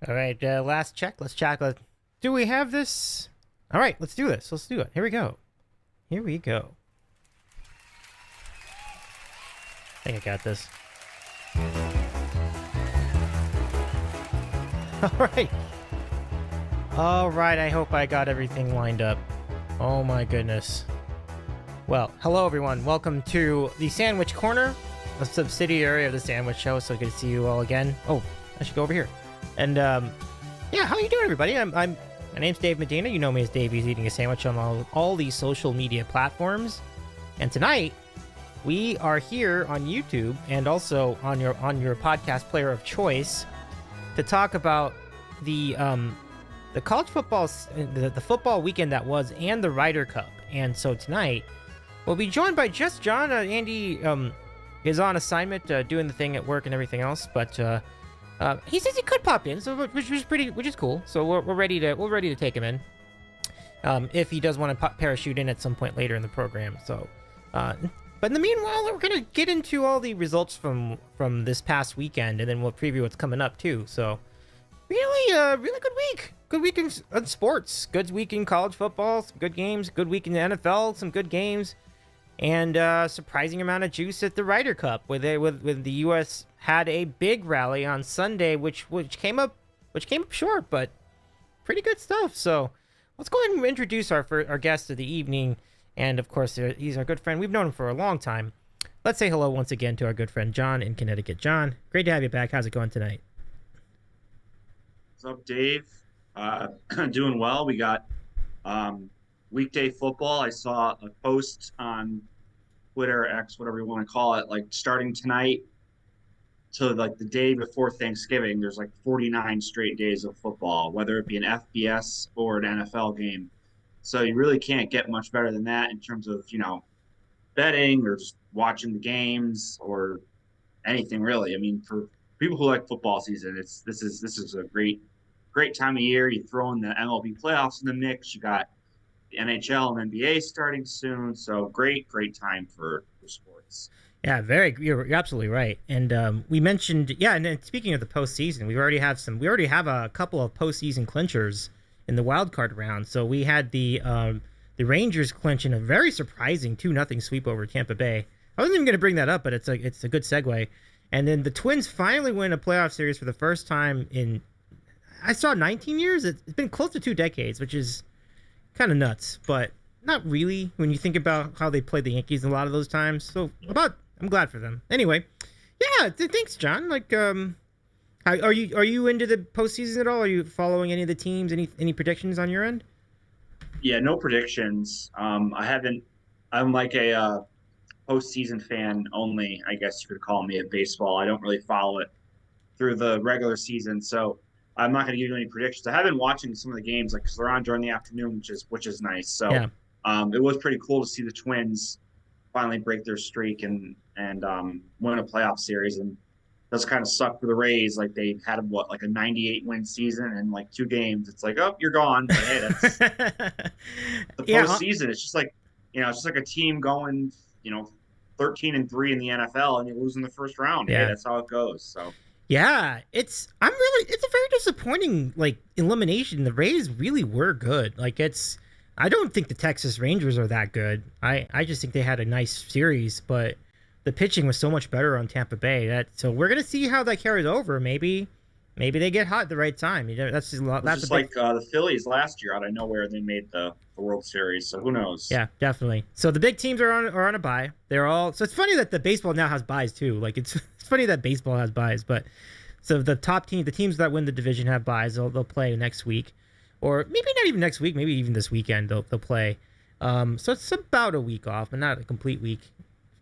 All right, last check. Let's check. Do we have this? All right, let's do this. Let's do it. Here we go. Here we go. I think I got this. All right. All right, I hope I got everything lined up. Oh my goodness. Well, hello everyone. Welcome to the Sandwich Corner, a subsidiary of the Sandwich Show. So good to see you all again. Oh, I should go over here. And yeah, how you doing, everybody? My name's Dave Medina. You know me as Dave. He's eating a sandwich on all these social media platforms. And tonight, we are here on YouTube and also on your podcast player of choice to talk about the college football, the football weekend that was, and the Ryder Cup. And so tonight, we'll be joined by just John. Andy is on assignment, doing the thing at work and everything else, but he says he could pop in, so which is cool. So we're ready to take him in, if he does want to parachute in at some point later in the program. So, but in the meanwhile, we're gonna get into all the results from this past weekend, and then we'll preview what's coming up too. So, really good week in sports, good week in college football, some good games, good week in the NFL, some good games, and surprising amount of juice at the Ryder Cup, where the U.S. had a big rally on Sunday, which came up short, but pretty good stuff. So let's go ahead and introduce our guest of the evening, and of course he's our good friend. We've known him for a long time. Let's say hello once again to our good friend John in Connecticut. John, great to have you back. How's it going tonight? What's up, Dave? Doing well. We got weekday football. I saw a post on Twitter, X, whatever you want to call it, like starting tonight to like the day before Thanksgiving, there's like 49 straight days of football, whether it be an FBS or an NFL game. So you really can't get much better than that in terms of, betting or just watching the games or anything really. I mean, for people who like football season, this is a great time of year. You throw in the MLB playoffs in the mix. You got the NHL and NBA starting soon. So great time for sports. Yeah, you're absolutely right. And we mentioned, and then speaking of the postseason, we already have a couple of postseason clinchers in the wild card round. So we had the Rangers clinch in a very surprising 2-0 sweep over Tampa Bay. I wasn't even going to bring that up, but it's a good segue. And then the Twins finally win a playoff series for the first time in, I saw 19 years. It's been close to 2 decades, which is kind of nuts, but not really when you think about how they played the Yankees a lot of those times. So I'm glad for them. Anyway, yeah, thanks, John. Like, are you into the postseason at all? Are you following any of the teams? Any predictions on your end? Yeah, no predictions. I'm like a postseason fan only, I guess you could call me, at baseball. I don't really follow it through the regular season, so I'm not going to give you any predictions. I have been watching some of the games, like, because they're on during the afternoon, which is nice. So Yeah. It was pretty cool to see the Twins finally break their streak and win a playoff series. And does kind of suck for the Rays. Like, they had like a 98 win season and like 2 games. It's like, oh, you're gone. But hey, that's the postseason. It's just like, it's just like a team going, 13-3 in the NFL and you lose in the first round. Yeah. Hey, that's how it goes. So. Yeah, it's a very disappointing elimination. The Rays really were good. I don't think the Texas Rangers are that good. I just think they had a nice series, but the pitching was so much better on Tampa Bay. So we're gonna see how that carries over. Maybe they get hot at the right time. That's just like the Phillies last year out of nowhere. They made the World Series, so who knows? Yeah, definitely. So the big teams are on a bye. So it's funny that the baseball now has byes too. Like it's funny that baseball has byes, but so the top team, the teams that win the division have byes. They'll play next week, or maybe not even next week. Maybe even this weekend they'll play. So it's about a week off, but not a complete week.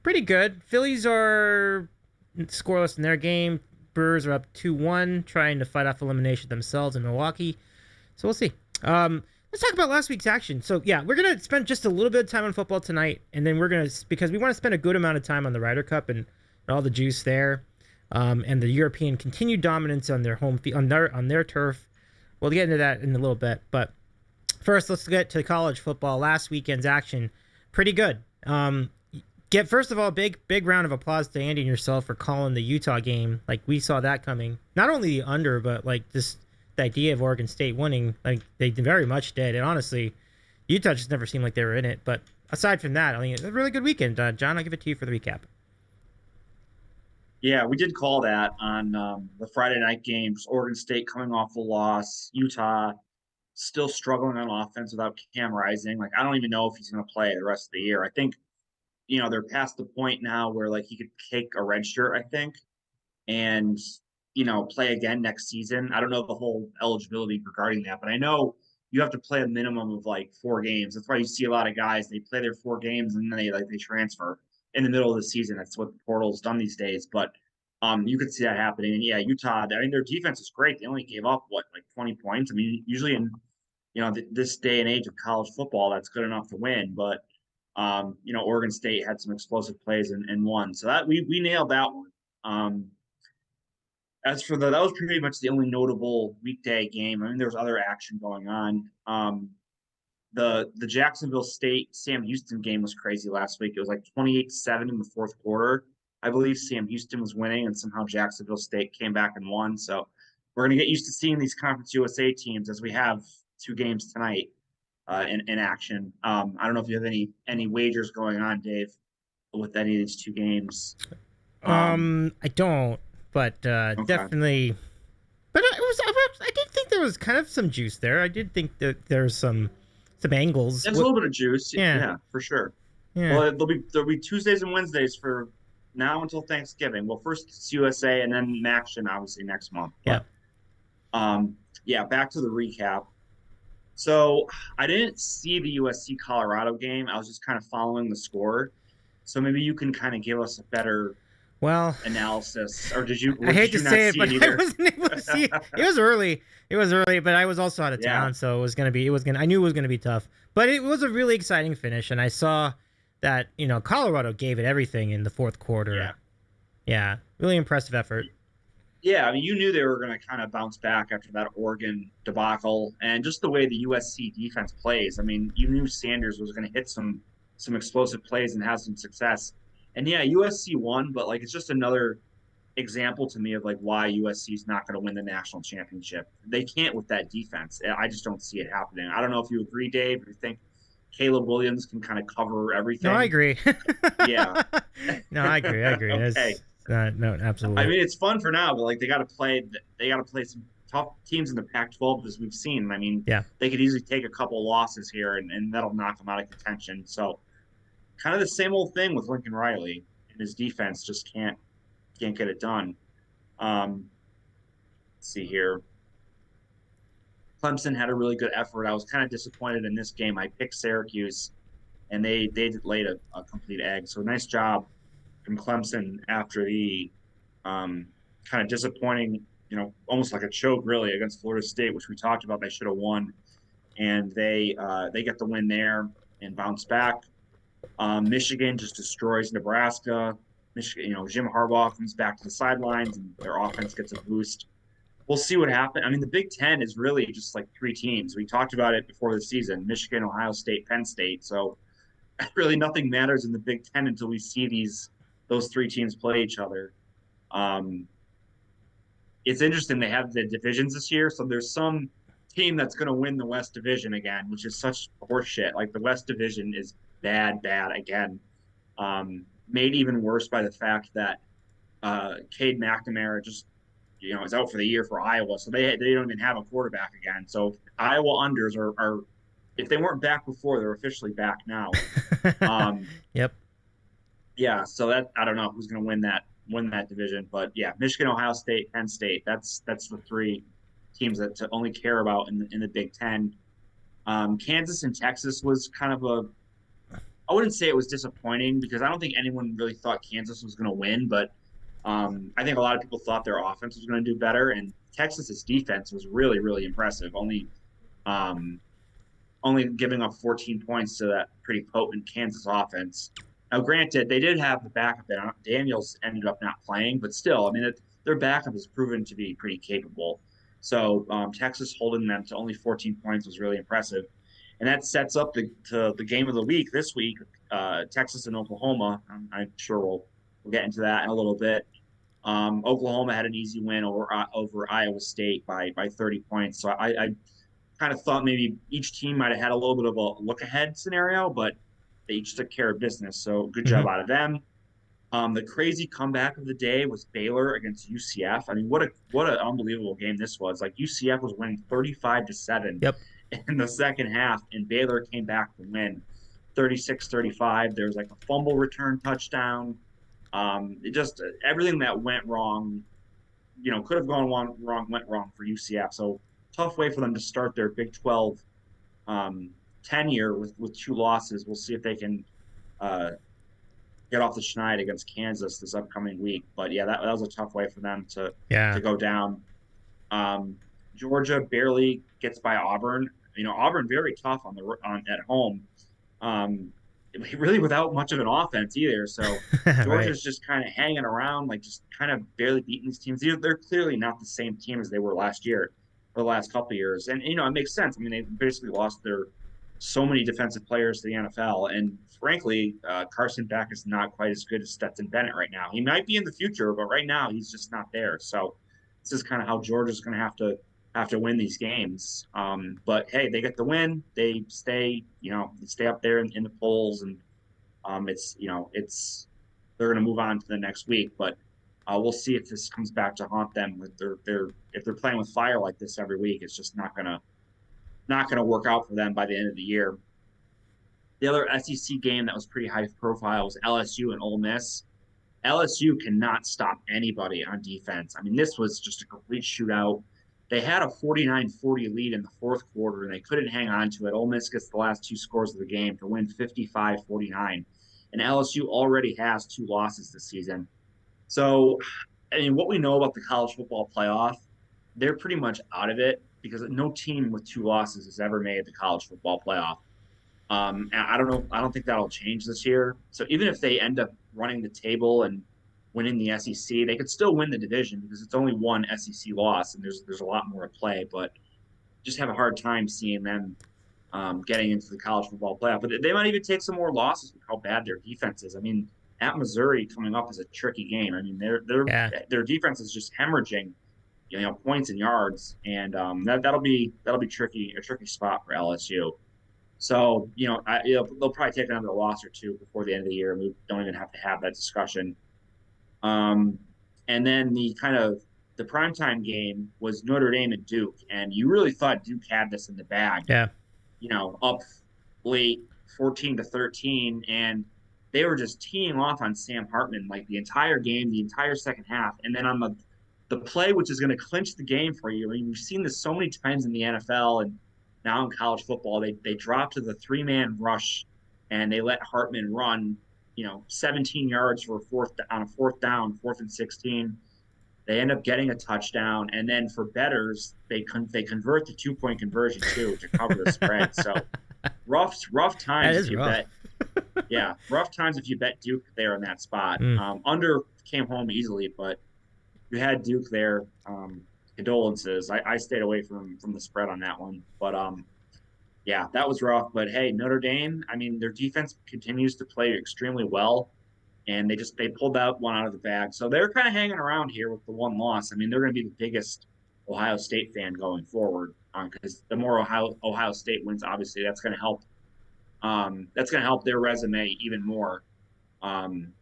Pretty good. Phillies are scoreless in their game. Brewers are up 2-1, trying to fight off elimination themselves in Milwaukee. So we'll see. Let's talk about last week's action. So yeah, we're gonna spend just a little bit of time on football tonight, and then because we want to spend a good amount of time on the Ryder Cup and all the juice there, and the European continued dominance on their home on their turf. We'll get into that in a little bit, but first let's get to college football. Last weekend's action, pretty good. First of all, big round of applause to Andy and yourself for calling the Utah game. Like, we saw that coming. Not only the under, but like just the idea of Oregon State winning. Like they very much did, and honestly, Utah just never seemed like they were in it. But aside from that, I mean, it's a really good weekend. John, I'll give it to you for the recap. Yeah, we did call that on the Friday night games. Oregon State coming off a loss, Utah still struggling on offense without Cam Rising. Like I don't even know if he's going to play the rest of the year. I think they're past the point now where like he could take a red shirt. I think and play again next season. I don't know the whole eligibility regarding that, but I know you have to play a minimum of like 4 games. That's why you see a lot of guys they play their 4 games and then they transfer in the middle of the season. That's what the portal's done these days. But you could see that happening. And yeah, Utah. I mean, their defense is great. They only gave up what like 20 points. I mean, usually in this day and age of college football, that's good enough to win. But Oregon State had some explosive plays and won. So that we nailed that one. As for that was pretty much the only notable weekday game. I mean, there was other action going on. The Jacksonville State Sam Houston game was crazy last week. It was like 28-7 in the fourth quarter. I believe Sam Houston was winning, and somehow Jacksonville State came back and won. So we're going to get used to seeing these Conference USA teams as we have 2 games tonight in action. I don't know if you have any wagers going on, Dave, with any of these 2 games. I don't, but Okay. definitely. But I did think there was kind of some juice there. I did think that there's some angles. There's a little bit of juice. Yeah, For sure. yeah. Well, there'll be Tuesdays and Wednesdays for now until Thanksgiving. Well, first it's USA and then action obviously next month. But, yeah. Back to the recap. So I didn't see the USC Colorado game. I was just kind of following the score. So maybe you can kind of give us a better analysis, or did you? I hate to say it, but I wasn't able to see it. It was early. But I was also out of town, so I knew it was gonna be tough. But it was a really exciting finish, and I saw that Colorado gave it everything in the fourth quarter. Yeah, really impressive effort. Yeah, I mean, you knew they were going to kind of bounce back after that Oregon debacle, and just the way the USC defense plays. I mean, you knew Sanders was going to hit some explosive plays and have some success. And yeah, USC won, but like it's just another example to me of like why USC is not going to win the national championship. They can't with that defense. I just don't see it happening. I don't know if you agree, Dave. If you think Caleb Williams can kind of cover everything. No, I agree. Yeah. No, I agree. Okay. No, absolutely. I mean, it's fun for now, but like they got to play some tough teams in the Pac-12 as we've seen. I mean, they could easily take a couple losses here, and that'll knock them out of contention. So, kind of the same old thing with Lincoln Riley, and his defense just can't get it done. Let's see here. Clemson had a really good effort. I was kind of disappointed in this game. I picked Syracuse, and they laid a complete egg. So nice job from Clemson after the kind of disappointing, almost like a choke really against Florida State, which we talked about. They should have won, and they get the win there and bounce back. Michigan just destroys Nebraska. Michigan, Jim Harbaugh comes back to the sidelines, and their offense gets a boost. We'll see what happens. I mean, the Big Ten is really just like 3 teams. We talked about it before the season: Michigan, Ohio State, Penn State. So really, nothing matters in the Big Ten until we see those 3 teams play each other. It's interesting they have the divisions this year, so there's some team that's going to win the West Division again, which is such horseshit. Like the West Division is bad again. Made even worse by the fact that Cade McNamara just is out for the year for Iowa, so they don't even have a quarterback again. So Iowa unders are if they weren't back before, they're officially back now. Yep. Yeah, so that I don't know who's going to win that division, but yeah, Michigan, Ohio State, Penn State. That's the 3 teams that to only care about in the Big Ten. Kansas and Texas was kind of I wouldn't say it was disappointing because I don't think anyone really thought Kansas was going to win, but I think a lot of people thought their offense was going to do better, and Texas's defense was really, really impressive. Only giving up 14 points to that pretty potent Kansas offense. Now, granted, they did have the backup. Daniels ended up not playing, but still, I mean, their backup has proven to be pretty capable. So Texas holding them to only 14 points was really impressive. And that sets up the game of the week this week, Texas and Oklahoma. I'm sure we'll get into that in a little bit. Oklahoma had an easy win over Iowa State by 30 points. So I kind of thought maybe each team might have had a little bit of a look ahead scenario, but they each took care of business. So good Hmm. job out of them. The crazy comeback of the day was Baylor against UCF. I mean, what an unbelievable game this was. Like UCF was winning 35-7 Yep. in the second half, and Baylor came back to win 36-35. There was like a fumble return touchdown. It just everything that went wrong, could have gone wrong, went wrong for UCF. So tough way for them to start their Big 12 um, tenure with two losses. We'll see if they can uh, get off the schneid against Kansas this upcoming week. But yeah, that was a tough way for them to Yeah. go down. Um, Georgia barely gets by Auburn. Auburn very tough on at home. Um, really without much of an offense either. So Right. Georgia's just kind of hanging around, like just kind of barely beating these teams. They're clearly not the same team as they were last year or the last couple of years. And it makes sense. I mean, they basically lost their so many defensive players to the NFL. And frankly, Carson Beck is not quite as good as Stetson Bennett right now. He might be in the future, but right now he's just not there. So this is kind of how Georgia's going to have to win these games. But hey, they get the win. They stay up there in the polls, and it's they're going to move on to the next week. But we'll see if this comes back to haunt them. With if they're playing with fire like this every week, it's just not gonna work out for them by the end of the year. The other SEC game that was pretty high profile was LSU and Ole Miss. LSU cannot stop anybody on defense. I mean, this was just a complete shootout. They had a 49-40 lead in the fourth quarter, and they couldn't hang on to it. Ole Miss gets the last two scores of the game to win 55-49. And LSU already has two losses this season. So, I mean, what we know about the college football playoff, they're pretty much out of it because no team with two losses has ever made the college football playoff. And I don't know. I don't think that'll change this year. So even if they end up running the table and winning the SEC, they could still win the division because it's only one SEC loss, and there's a lot more to play. But just have a hard time seeing them getting into the college football playoff. But they might even take some more losses with how bad their defense is. I mean, at Missouri coming up is a tricky game. I mean, Yeah. their defense is just hemorrhaging, points and yards, and that'll be tricky, a tricky spot for LSU. So, they'll probably take another loss or two before the end of the year. We don't even have to have that discussion. Um, and then the primetime game was Notre Dame and Duke, and you really thought Duke had this in the bag. Yeah. Up late, 14-13, and they were just teeing off on Sam Hartman like the entire game, the entire second half, and then on the play which is going to clinch the game for you. I mean, we've seen this so many times in the NFL and now in college football. They drop to the three-man rush and they let Hartman run, 17 yards for a fourth down, 4th and 16. They end up getting a touchdown, and then for bettors, they convert the 2-point conversion too to cover the spread. So rough That times if is you rough. bet. Yeah, rough times if you bet Duke there in that spot. Mm. Under came home easily, but you had Duke there. Condolences. I stayed away from the spread on that one, but yeah, that was rough. But hey, Notre Dame. I mean, their defense continues to play extremely well, and they pulled that one out of the bag. So they're kind of hanging around here with the one loss. I mean, they're going to be the biggest Ohio State fan going forward because the more Ohio State wins, obviously that's going to help. That's going to help their resume even more. Um,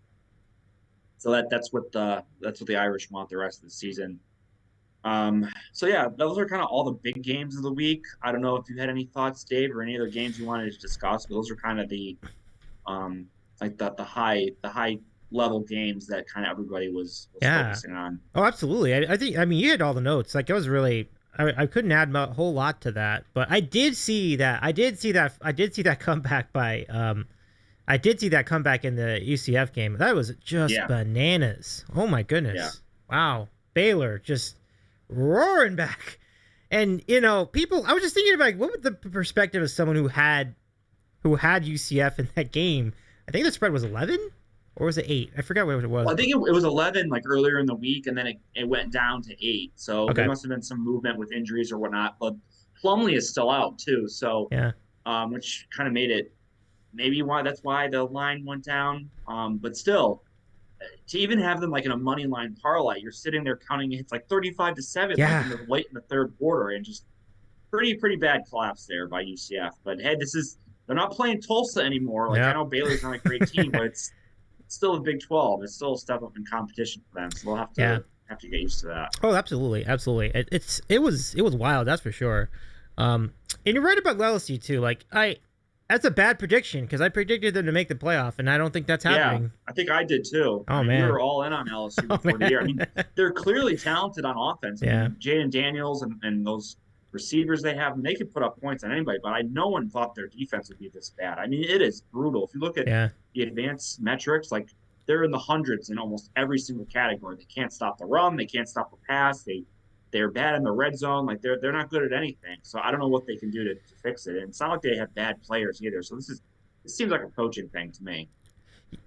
so that's what the Irish want the rest of the season. So yeah, those are kind of all the big games of the week. I don't know if you had any thoughts, Dave, or any other games you wanted to discuss, but those are kind of the um like the high level games that kind of everybody was Yeah. focusing on. Oh, absolutely. I think, I mean, you had all the notes. Like, it was really, I couldn't add a whole lot to that, but I did see that comeback I did see that comeback in the UCF game. That was just Yeah, bananas. Oh my yeah, goodness. Wow. Baylor just roaring back. And, people, I was just thinking about, what would the perspective of someone who had UCF in that game? I think the spread was 11 or was it 8? I forgot what it was. well, I think it was 11 like earlier in the week, and then it went down to 8. So there Okay. must have been some movement with injuries or whatnot. But Plumlee is still out too, so Yeah. which kind of made it maybe why that's why the line went down. But still, to even have them like in a money line parlay, you're sitting there counting it's like 35-7, like Yeah. in the late in the third quarter, and just pretty bad collapse there by UCF. But hey, they're not playing Tulsa anymore. Like I Yep. know Baylor's not a great team, but it's still the Big 12. It's still a step up in competition for them, so they'll Yeah. have to get used to that. Oh, absolutely, absolutely. It was wild, that's for sure. And you're right about LSU too. Like that's a bad prediction because I predicted them to make the playoff, and I don't think that's Yeah, happening. I think I did too. Oh I mean, we man. were all in on LSU Oh before the year. I man. mean, they're clearly talented on offense. I Yeah. mean, Jaden Daniels and those receivers they have, and they can put up points on anybody. But no one thought their defense would be this bad. I mean, it is brutal. If you look at Yeah. the advanced metrics, like they're in the hundreds in almost every single category. They can't stop the run. They can't stop the pass. They're bad in the red zone. Like they're not good at anything. So I don't know what they can do to fix it. And it's not like they have bad players either. So this seems like a coaching thing to me.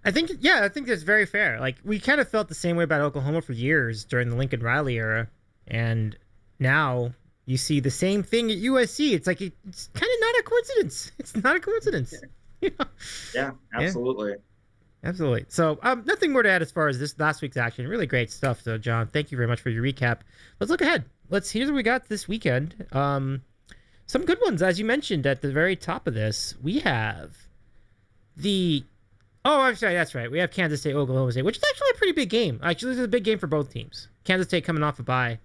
I think that's very fair. Like we kind of felt the same way about Oklahoma for years during the Lincoln Riley era, and now you see the same thing at USC. It's like it's kind of not a coincidence. It's not a coincidence. You know? Yeah, absolutely. Yeah, absolutely. So, nothing more to add as far as this last week's action. Really great stuff, though, John. Thank you very much for your recap. Let's look ahead. Here's what we got this weekend. Some good ones, as you mentioned at the very top of this. We have I'm sorry, that's right. We have Kansas State, Oklahoma State, which is actually a pretty big game. Actually, this is a big game for both teams. Kansas State coming off a bye.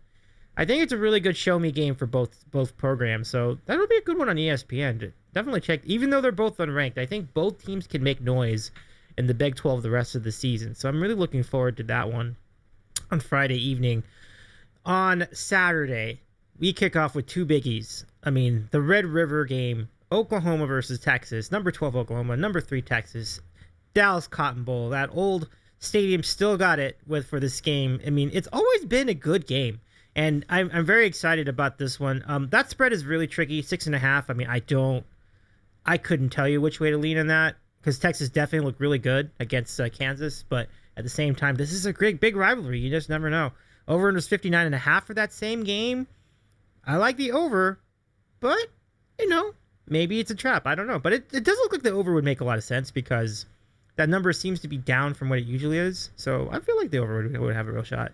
I think it's a really good show me game for both programs. So that'll be a good one on ESPN. Definitely check. Even though they're both unranked, I think both teams can make noise in the Big 12 the rest of the season. So I'm really looking forward to that one on Friday evening. On Saturday, we kick off with two biggies. I mean, the Red River game, Oklahoma versus Texas. Number 12 Oklahoma, number 3 Texas. Dallas Cotton Bowl. That old stadium still got it for this game. I mean, it's always been a good game. And I'm very excited about this one. That spread is really tricky, 6.5. I mean, I couldn't tell you which way to lean on that because Texas definitely looked really good against Kansas. But at the same time, this is a great big rivalry. You just never know. Over under 59.5 for that same game. I like the over, but maybe it's a trap. I don't know. But it does look like the over would make a lot of sense because that number seems to be down from what it usually is. So I feel like the over would have a real shot.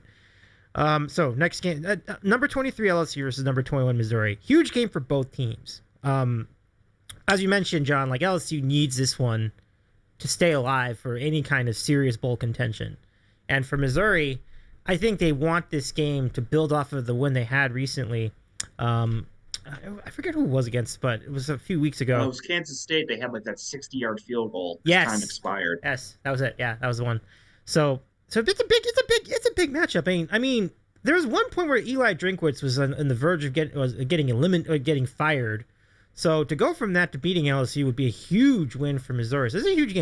So next game, number 23 LSU versus number 21 Missouri. Huge game for both teams. As you mentioned, John, like LSU needs this one to stay alive for any kind of serious bowl contention. And for Missouri, I think they want this game to build off of the win they had recently. I forget who it was against, but it was a few weeks ago. Well, it was Kansas State. They had like that 60-yard field goal. Yes. Time expired. Yes, that was it. Yeah, that was the one. So it's a big matchup. I mean, there was one point where Eli Drinkwitz was on the verge of getting fired. So to go from that to beating LSU would be a huge win for Missouri. So this is a huge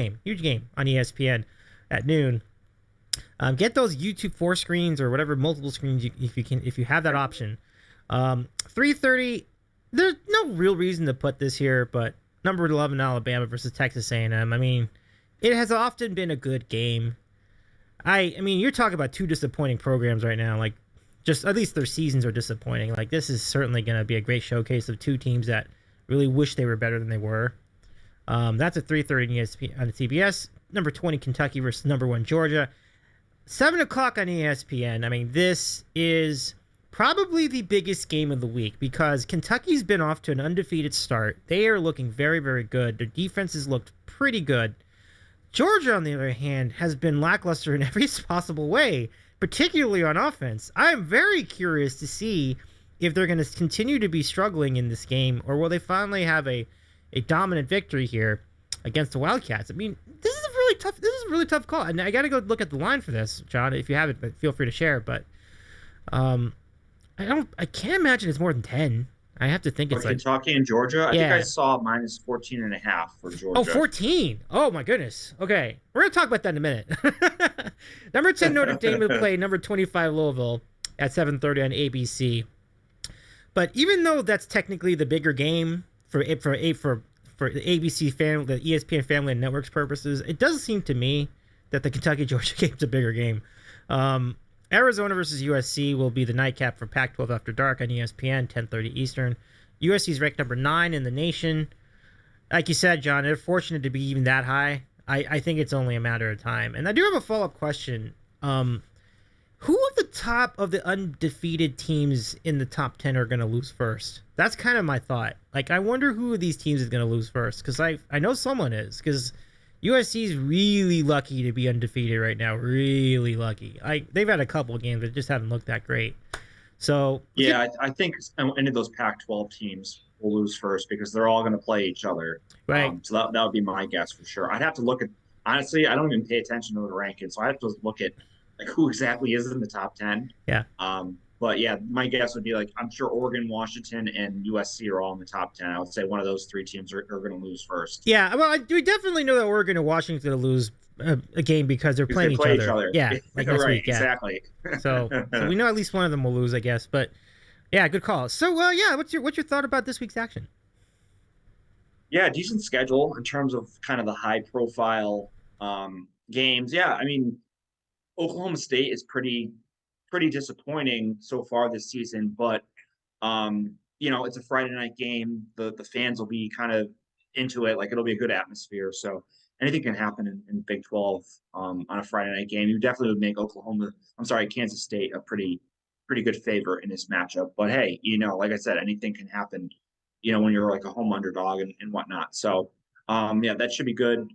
game on ESPN at noon. Get those YouTube 4 screens or whatever multiple screens if you have that option. 3:30. There's no real reason to put this here, but number 11 Alabama versus Texas A&M. I mean, it has often been a good game. I mean, you're talking about two disappointing programs right now. Like, just at least their seasons are disappointing. Like, this is certainly going to be a great showcase of two teams that really wish they were better than they were. That's at 3:30 on CBS. Number 20 Kentucky versus number 1 Georgia. 7 o'clock on ESPN. I mean, this is probably the biggest game of the week because Kentucky's been off to an undefeated start. They are looking very, very good. Their defense has looked pretty good. Georgia, on the other hand, has been lackluster in every possible way, particularly on offense. I'm very curious to see if they're going to continue to be struggling in this game or will they finally have a dominant victory here against the Wildcats. I mean, this is a really tough call. And I got to go look at the line for this, John. If you have it, feel free to share. But I can't imagine it's more than 10. I have to think it's like Kentucky and Georgia. I think I saw minus 14.5 for Georgia. Oh, 14. Oh my goodness. Okay. We're going to talk about that in a minute. Number 10 Notre Dame will play number 25 Louisville at 7:30 on ABC. But even though that's technically the bigger game for the ABC family, the ESPN family and networks purposes, it does seem to me that the Kentucky Georgia game's a bigger game. Arizona versus USC will be the nightcap for Pac-12 After Dark on ESPN, 10:30 Eastern. USC is ranked number 9 in the nation. Like you said, John, they're fortunate to be even that high. I think it's only a matter of time. And I do have a follow-up question. Who of the top of the undefeated teams in the top 10 are going to lose first? That's kind of my thought. Like, I wonder who of these teams is going to lose first, because I know someone is, because USC is really lucky to be undefeated right now. Really lucky. They've had a couple of games that just haven't looked that great. So Yeah, I think any of those Pac-12 teams will lose first because they're all going to play each other. right, So that would be my guess for sure. I'd have to look at honestly, I don't even pay attention to the rankings, so I have to look at like who exactly is in the top 10. yeah. But yeah, my guess would be like I'm sure Oregon, Washington, and USC are all in the top 10. I would say one of those three teams are going to lose first Yeah, well, we definitely know that Oregon and Washington's going to lose a game because they're because playing they each play each other. other. Yeah, like next Right, week. Yeah. exactly. So we know at least one of them will lose, I guess. But yeah, good call. So yeah, what's your thought about this week's action? Yeah, decent schedule in terms of kind of the high profile games. Yeah, I mean, Oklahoma State is pretty disappointing so far this season, but it's a Friday night game. The fans will be kind of into it, like it'll be a good atmosphere. So anything can happen in Big 12 on a Friday night game. You definitely would make Kansas State a pretty good favorite in this matchup. But hey, like I said, anything can happen, when you're like a home underdog and whatnot. So yeah, that should be good.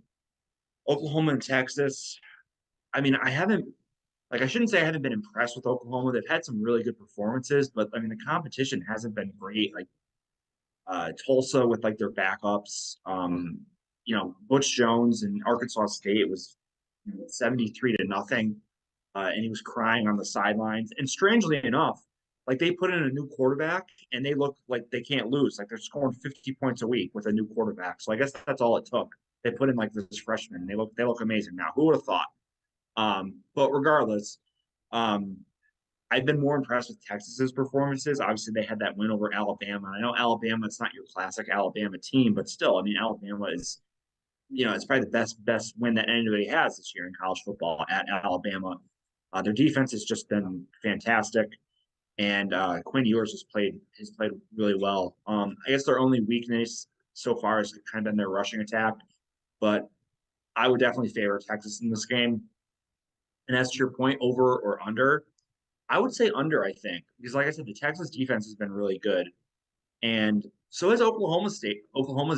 Oklahoma and Texas. I mean, I shouldn't say I haven't been impressed with Oklahoma. They've had some really good performances, but I mean the competition hasn't been great. Like Tulsa with like their backups, Butch Jones and Arkansas State was 73-0, and he was crying on the sidelines. And strangely enough, like they put in a new quarterback and they look like they can't lose. Like they're scoring 50 points a week with a new quarterback. So I guess that's all it took. They put in like this freshman. They look amazing now. Who would have thought? But regardless, um, I've been more impressed with Texas's performances. Obviously, they had that win over Alabama. I know Alabama, it's not your classic Alabama team, but still, I mean, Alabama is, it's probably the best win that anybody has this year in college football at Alabama. Their defense has just been fantastic, and Quinn Ewers has played really well. I guess their only weakness so far has kind of been their rushing attack, but I would definitely favor Texas in this game. And as to your point, over or under, I would say under, I think, because like I said, the Texas defense has been really good. And so has Oklahoma's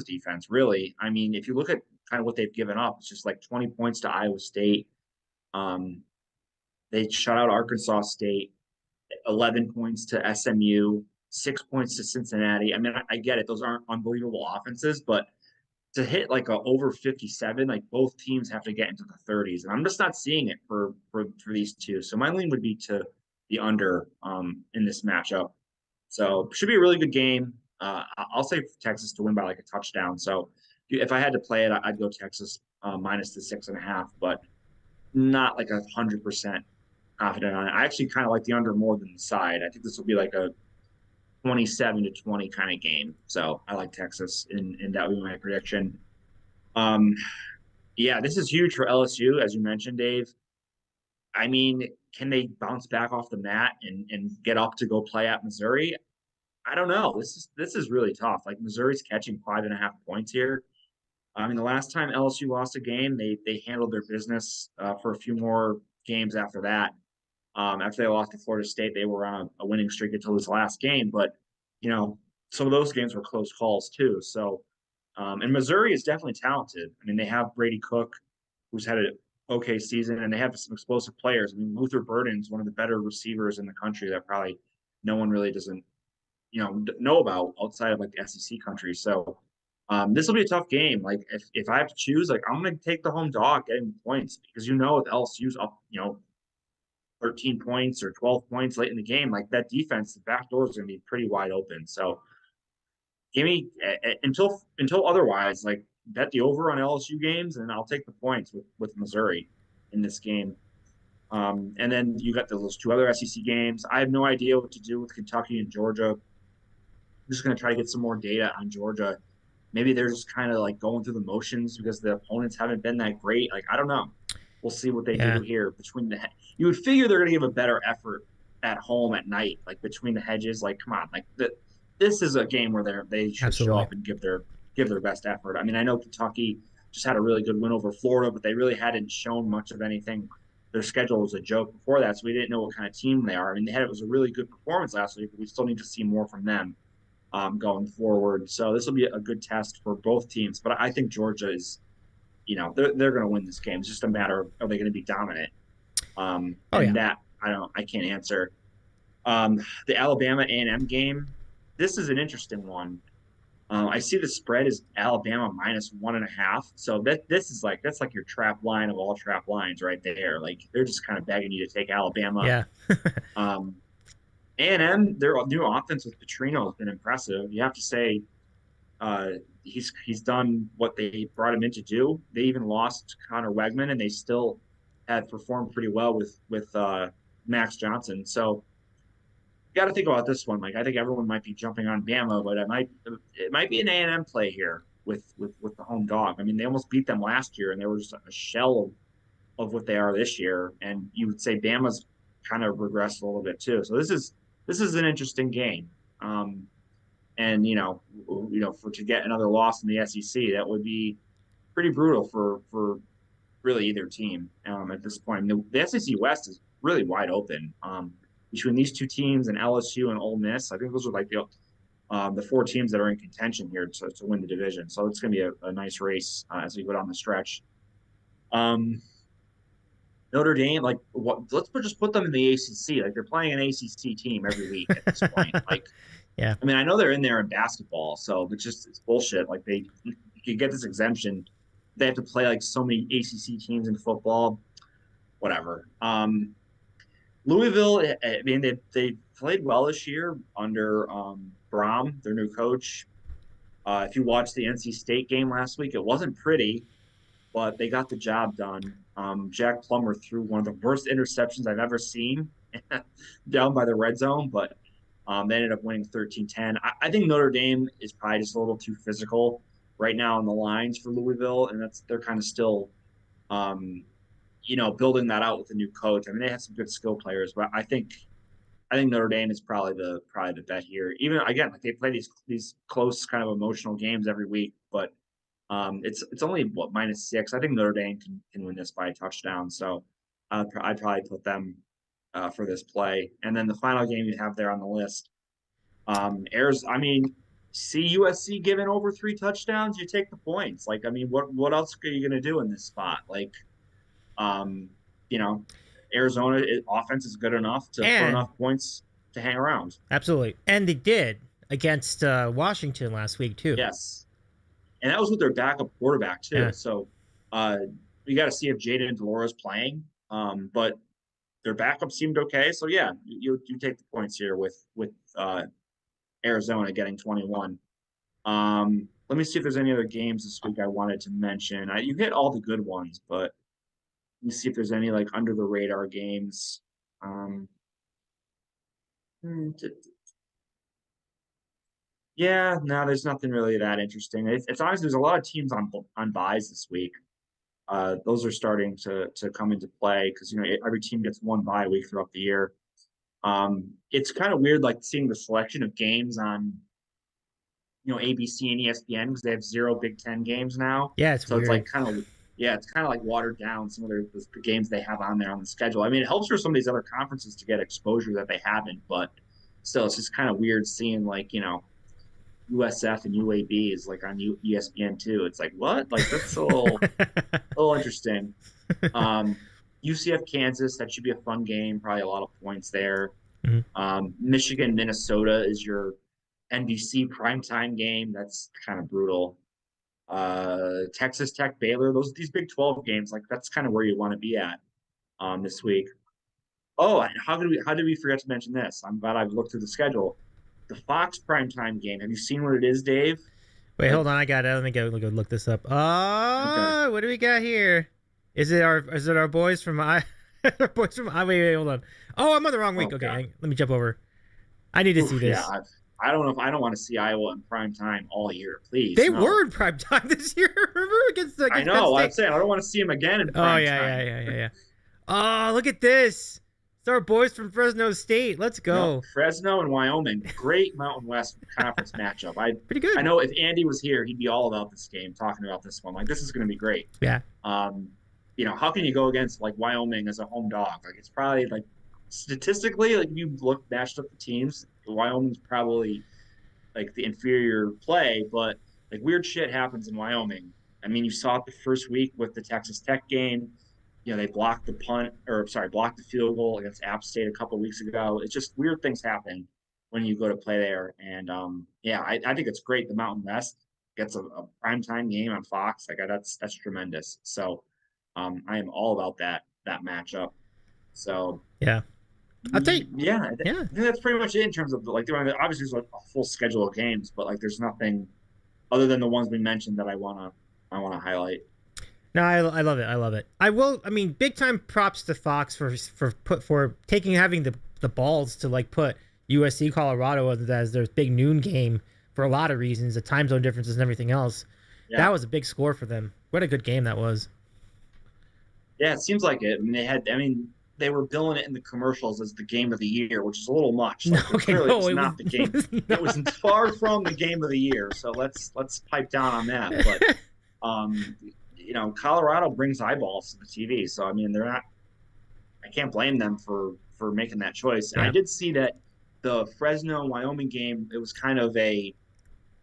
defense, really. I mean, if you look at kind of what they've given up, it's just like 20 points to Iowa State. Um, they shut out Arkansas State, 11 points to SMU, 6 points to Cincinnati. I mean, I get it. Those aren't unbelievable offenses, but to hit like a over 57, like both teams have to get into the 30s. And I'm just not seeing it for these two. So my lean would be to the under in this matchup. So should be a really good game. I'll say Texas to win by like a touchdown. So if I had to play it, I'd go Texas minus the 6.5, but not like 100% confident on it. I actually kind of like the under more than the side. I think this will be like a 27-20 kind of game. So I like Texas, and that would be my prediction. Um, yeah, this is huge for LSU, as you mentioned, Dave. I mean, can they bounce back off the mat and get up to go play at Missouri? I don't know. This is really tough. Like Missouri's catching 5.5 points here. I mean, the last time LSU lost a game, they handled their business for a few more games after that. After they lost to Florida State, they were on a winning streak until this last game. But some of those games were close calls too. So, and Missouri is definitely talented. I mean, they have Brady Cook, who's had an okay season, and they have some explosive players. I mean, Luther Burden's one of the better receivers in the country that probably no one really doesn't know about outside of like the SEC country. So this will be a tough game. Like if I have to choose, like I'm going to take the home dog getting points because if LSU's up, 13 points or 12 points late in the game, like that defense, the back door is going to be pretty wide open. So give me until otherwise, like bet the over on LSU games, and I'll take the points with Missouri in this game. And then you got those two other SEC games. I have no idea what to do with Kentucky and Georgia. I'm just going to try to get some more data on Georgia. Maybe they're just kind of like going through the motions because the opponents haven't been that great. Like, I don't know. We'll see what they Yeah, do here you would figure they're going to give a better effort at home at night, like between the hedges. Like, come on, like this is a game where they should show absolutely. up and give their best effort. I mean, I know Kentucky, just had a really good win over Florida, but they really hadn't shown much of anything. Their schedule was a joke before that, so we didn't know what kind of team they are. I mean, it was a really good performance last week, but we still need to see more from them going forward. So this will be a good test for both teams. But I think Georgia is, they're going to win this game. It's just a matter of, are they going to be dominant? Oh yeah. And that I can't answer. The Alabama A&M game. This is an interesting one. I see the spread is Alabama -1.5. So that's like your trap line of all trap lines right there. Like they're just kind of begging you to take Alabama. Yeah. Um, A&M, their new offense with Petrino has been impressive. You have to say, uh, he's done what they brought him in to do. They even lost Connor Wegman, and they still have performed pretty well with Max Johnson. So you got to think about this one. Like I think everyone might be jumping on Bama, but it might be an A&M play here with the home dog. I mean, they almost beat them last year, and they were just a shell of what they are this year. And you would say Bama's kind of regressed a little bit too. So this is an interesting game. And for to get another loss in the SEC, that would be pretty brutal for really either team at this point. I mean, the SEC West is really wide open between these two teams and LSU and Ole Miss. I think those are like the four teams that are in contention here to win the division. So it's going to be a nice race as we go down the stretch. Notre Dame, like, just put them in the ACC. Like, they're playing an ACC team every week at this point. Like, Yeah. I mean, I know they're in there in basketball, so it's bullshit. Like, you could get this exemption. They have to play like so many ACC teams in football. Whatever. Louisville, I mean, they played well this year under Brom, their new coach. If you watched the NC State game last week, it wasn't pretty, but they got the job done. Jack Plummer threw one of the worst interceptions I've ever seen down by the red zone, but they ended up winning 13-10. I think Notre Dame is probably just a little too physical right now on the lines for Louisville, and they're kind of still, building that out with the new coach. I mean, they have some good skill players, but I think Notre Dame is probably the bet here. Even again, like they play these close kind of emotional games every week, but it's only -6. I think Notre Dame can win this by a touchdown, so I'd probably put them for this play. And then the final game you have there on the list, I mean, see USC giving over 3 touchdowns, you take the points. Like, I mean, what else are you going to do in this spot? Like, um, you know, Arizona offense is good enough to put enough points to hang around. Absolutely, and they did against Washington last week too. Yes, and that was with their backup quarterback too. Yeah. So you got to see if Jaden Delores playing. But their backup seemed okay. So yeah, you take the points here with Arizona getting 21. Let me see if there's any other games this week I wanted to mention. You hit all the good ones, but let me see if there's any like under the radar games. Yeah, no, there's nothing really that interesting. It's honestly there's a lot of teams on buys this week. Those are starting to come into play because every team gets one bye week throughout the year. It's kind of weird, like seeing the selection of games on ABC and ESPN because they have 0 Big Ten games now. Yeah, it's weird. It's like it's kind of like watered down some of the games they have on there on the schedule. I mean, it helps for some of these other conferences to get exposure that they haven't, but still, it's just kind of weird seeing USF and UAB is like on ESPN too. It's like what? Like that's a little interesting. UCF Kansas, that should be a fun game. Probably a lot of points there. Mm-hmm. Michigan Minnesota is your NBC primetime game. That's kind of brutal. Texas Tech Baylor. These Big 12 games, like that's kind of where you want to be at this week. Oh, how did we forget to mention this? I'm glad I've looked through the schedule. The Fox primetime game. Have you seen what it is, Dave? Wait, hold on. I got it. Let me go look this up. Okay. What do we got here? Is it our boys from I? Our boys from I? Wait, hold on. Oh, I'm on the wrong week. Okay, let me jump over. I need to see this. Yeah, I don't know if I don't want to see Iowa in prime time all year. Please. They were in prime time this year. Remember against I know. I'm saying I don't want to see them again in prime time. Yeah. Oh, look at this. It's our boys from Fresno State. Let's No, go. Fresno and Wyoming, great Mountain West Conference matchup. Pretty I good. know if Andy was here, he'd be all about this game, talking about this one. Like this is going to be great. Yeah. Um, how can you go against like Wyoming as a home dog? Like it's probably like statistically, like if you look matched up the teams, Wyoming's probably like the inferior play, but like weird shit happens in Wyoming. I mean, you saw it the first week with the Texas Tech game. They blocked the punt, or sorry, blocked the field goal against App State a couple of weeks ago. It's just weird things happen when you go to play there. And yeah, I think it's great. The Mountain West gets a primetime game on Fox. Like that's tremendous. So I am all about that matchup. So Yeah. I'll tell you. yeah, I Yeah. think that's pretty much it in terms of like obviously there's a full schedule of games, but like there's nothing other than the ones we mentioned that I wanna highlight. No, I love it. I love it. I mean, big time props to Fox for having the balls to like put USC Colorado as their big noon game for a lot of reasons, the time zone differences and everything else. That Yeah, was a big score for them. What a good game that was. yeah, it seems like it. I mean, they were billing it in the commercials as the game of the year, which is a little much. No, Like okay, clearly it no, was not the it game. was It was not. far from the game of the year. So let's pipe down on that. But um, Colorado brings eyeballs to the TV. So I mean, they're not. I can't blame them for making that choice. And I Yeah. did see that the Fresno Wyoming game. It was kind of a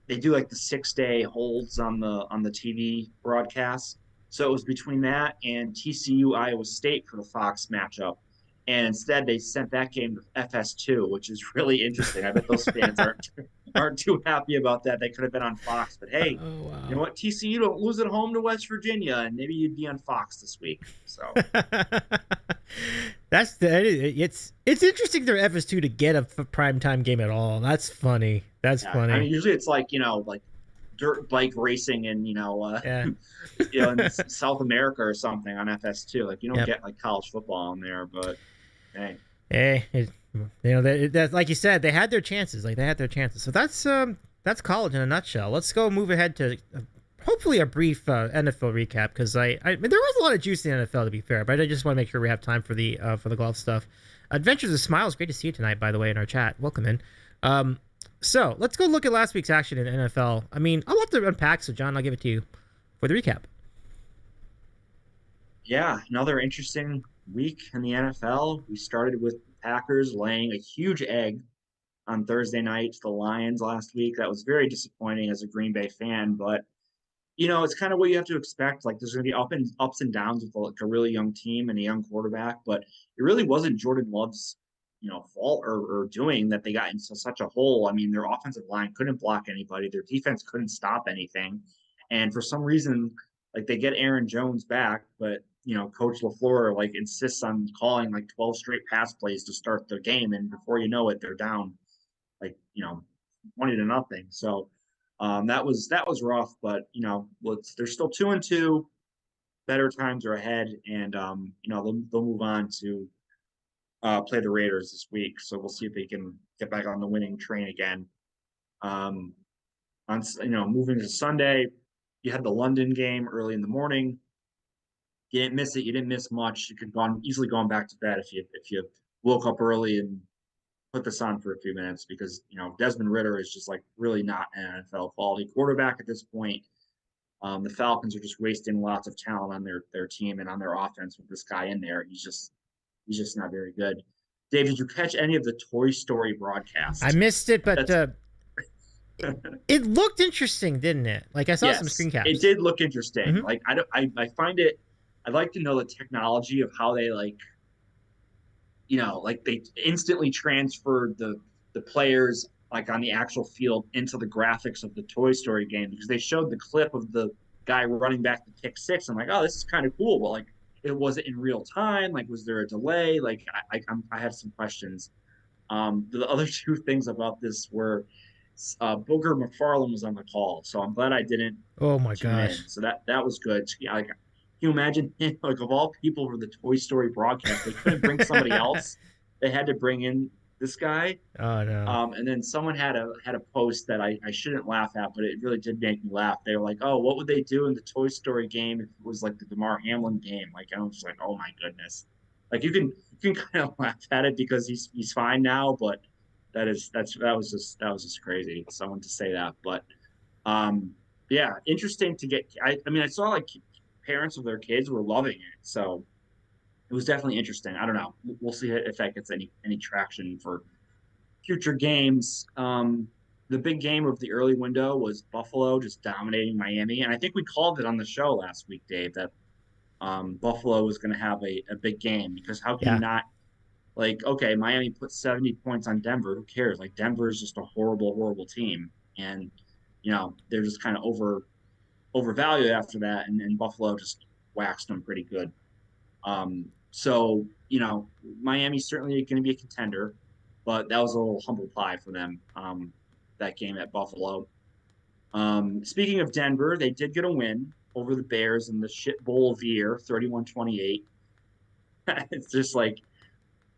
they do like the 6 day holds on the TV broadcast. So it was between that and TCU Iowa State for the Fox matchup. And instead, they sent that game to FS2, which is really interesting. I bet those fans aren't too happy about that. They could have been on Fox, but hey, Oh you know wow. what? TCU don't lose at home to West Virginia, and maybe you'd be on Fox this week. So It's interesting they're FS2 to get a primetime game at all. That's funny. That's yeah, I funny. mean, usually it's like like dirt bike racing and Yeah. in South America or something on FS2. Like you don't Yep. get like college football in there, but hey, Hey, that like you said, they had their chances. Like they had their chances. So that's college in a nutshell. Let's go move ahead to hopefully a brief NFL recap because I mean, there was a lot of juice in the NFL to be fair, but I just want to make sure we have time for the golf stuff. Adventures of Smiles, great to see you tonight. By the way, in our chat, welcome in. Um, so let's go look at last week's action in NFL. I mean, I'll have to unpack. So John, I'll give it to you for the recap. yeah, another interesting week in the NFL. We started with the Packers laying a huge egg on Thursday night to the Lions last week. That was very disappointing as a Green Bay fan, but it's kind of what you have to expect. Like there's going to be ups and downs with like a really young team and a young quarterback, but it really wasn't Jordan Love's fault or doing that they got into such a hole. I mean, their offensive line couldn't block anybody, their defense couldn't stop anything, and for some reason, like they get Aaron Jones back, but Coach LaFleur like insists on calling like 12 straight pass plays to start the game, and before you know it, they're down like 20-0. So that was rough, but they're still 2-2. Better times are ahead, and they'll move on to play the Raiders this week. So we'll see if they can get back on the winning train again. Um, on moving to Sunday, you had the London game early in the morning. You didn't miss it. You didn't miss much. You could easily gone back to bed if you woke up early and put this on for a few minutes because Desmond Ritter is just like really not an NFL quality quarterback at this point. The Falcons are just wasting lots of talent on their team and on their offense with this guy in there. He's just not very good. Dave, did you catch any of the Toy Story I broadcast? missed it, but That's it looked interesting, didn't it? Like I saw some yes, screen it caps. did look interesting. Mm-hmm. Like I don't, I find it. I'd like to know the technology of how they like they instantly transferred the players like on the actual field into the graphics of the Toy Story game because they showed the clip of the guy running back the kick six. I'm like, oh, this is kind of cool, but like, it was it in real time? Like, was there a delay? Like, I have some questions. The other two things about this were Booger McFarland was on the call, so I'm glad I didn't Oh my tune in. gosh. So that was good. Like, can you imagine, like of all people for the Toy Story broadcast, they couldn't bring somebody else. They had to bring in this guy. Oh no. And then someone had a post that I shouldn't laugh at, but it really did make me laugh. They were like, "Oh, what would they do in the Toy Story game if it was like the Damar Hamlin game?" Like I was just like, "Oh my goodness!" Like you can kind of laugh at it because he's fine now, but that was just crazy. Someone to say that, but um, yeah, interesting to get. I mean, I saw like parents of their kids were loving it, so it was definitely interesting. I don't know. We'll see if that gets any traction for future games. The big game of the early window was Buffalo just dominating Miami, and I think we called it on the show last week, Dave, that Buffalo was going to have a big game because how can you Yeah. not like okay, Miami put 70 points on Denver. Who cares? Like Denver is just a horrible, horrible team, and they're just kind of overvalued after that, and Buffalo just waxed them pretty good. So Miami's certainly going to be a contender, but that was a little humble pie for them. That game at Buffalo. Speaking of Denver, they did get a win over the Bears in the shit bowl of the year, 31-28. It's just like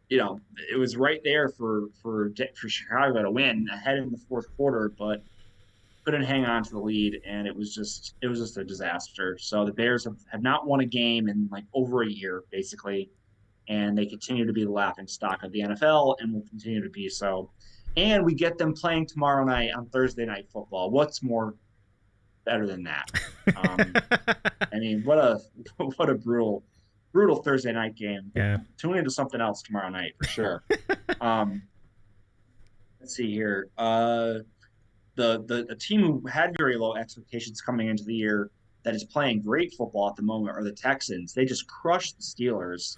it was right there for Chicago to win ahead in the fourth quarter, but couldn't hang on to the lead, and it was just a disaster. So the Bears have not won a game in like over a year, basically, and they continue to be the laughing stock of the NFL and will continue to be so. And we get them playing tomorrow night on Thursday Night Football. What's more better than that? Um, I mean, what a what a brutal Thursday night game. Yeah. Tune into something else tomorrow night for sure. Um, let's see here. The team who had very low expectations coming into the year that is playing great football at the moment are the Texans. They just crushed the Steelers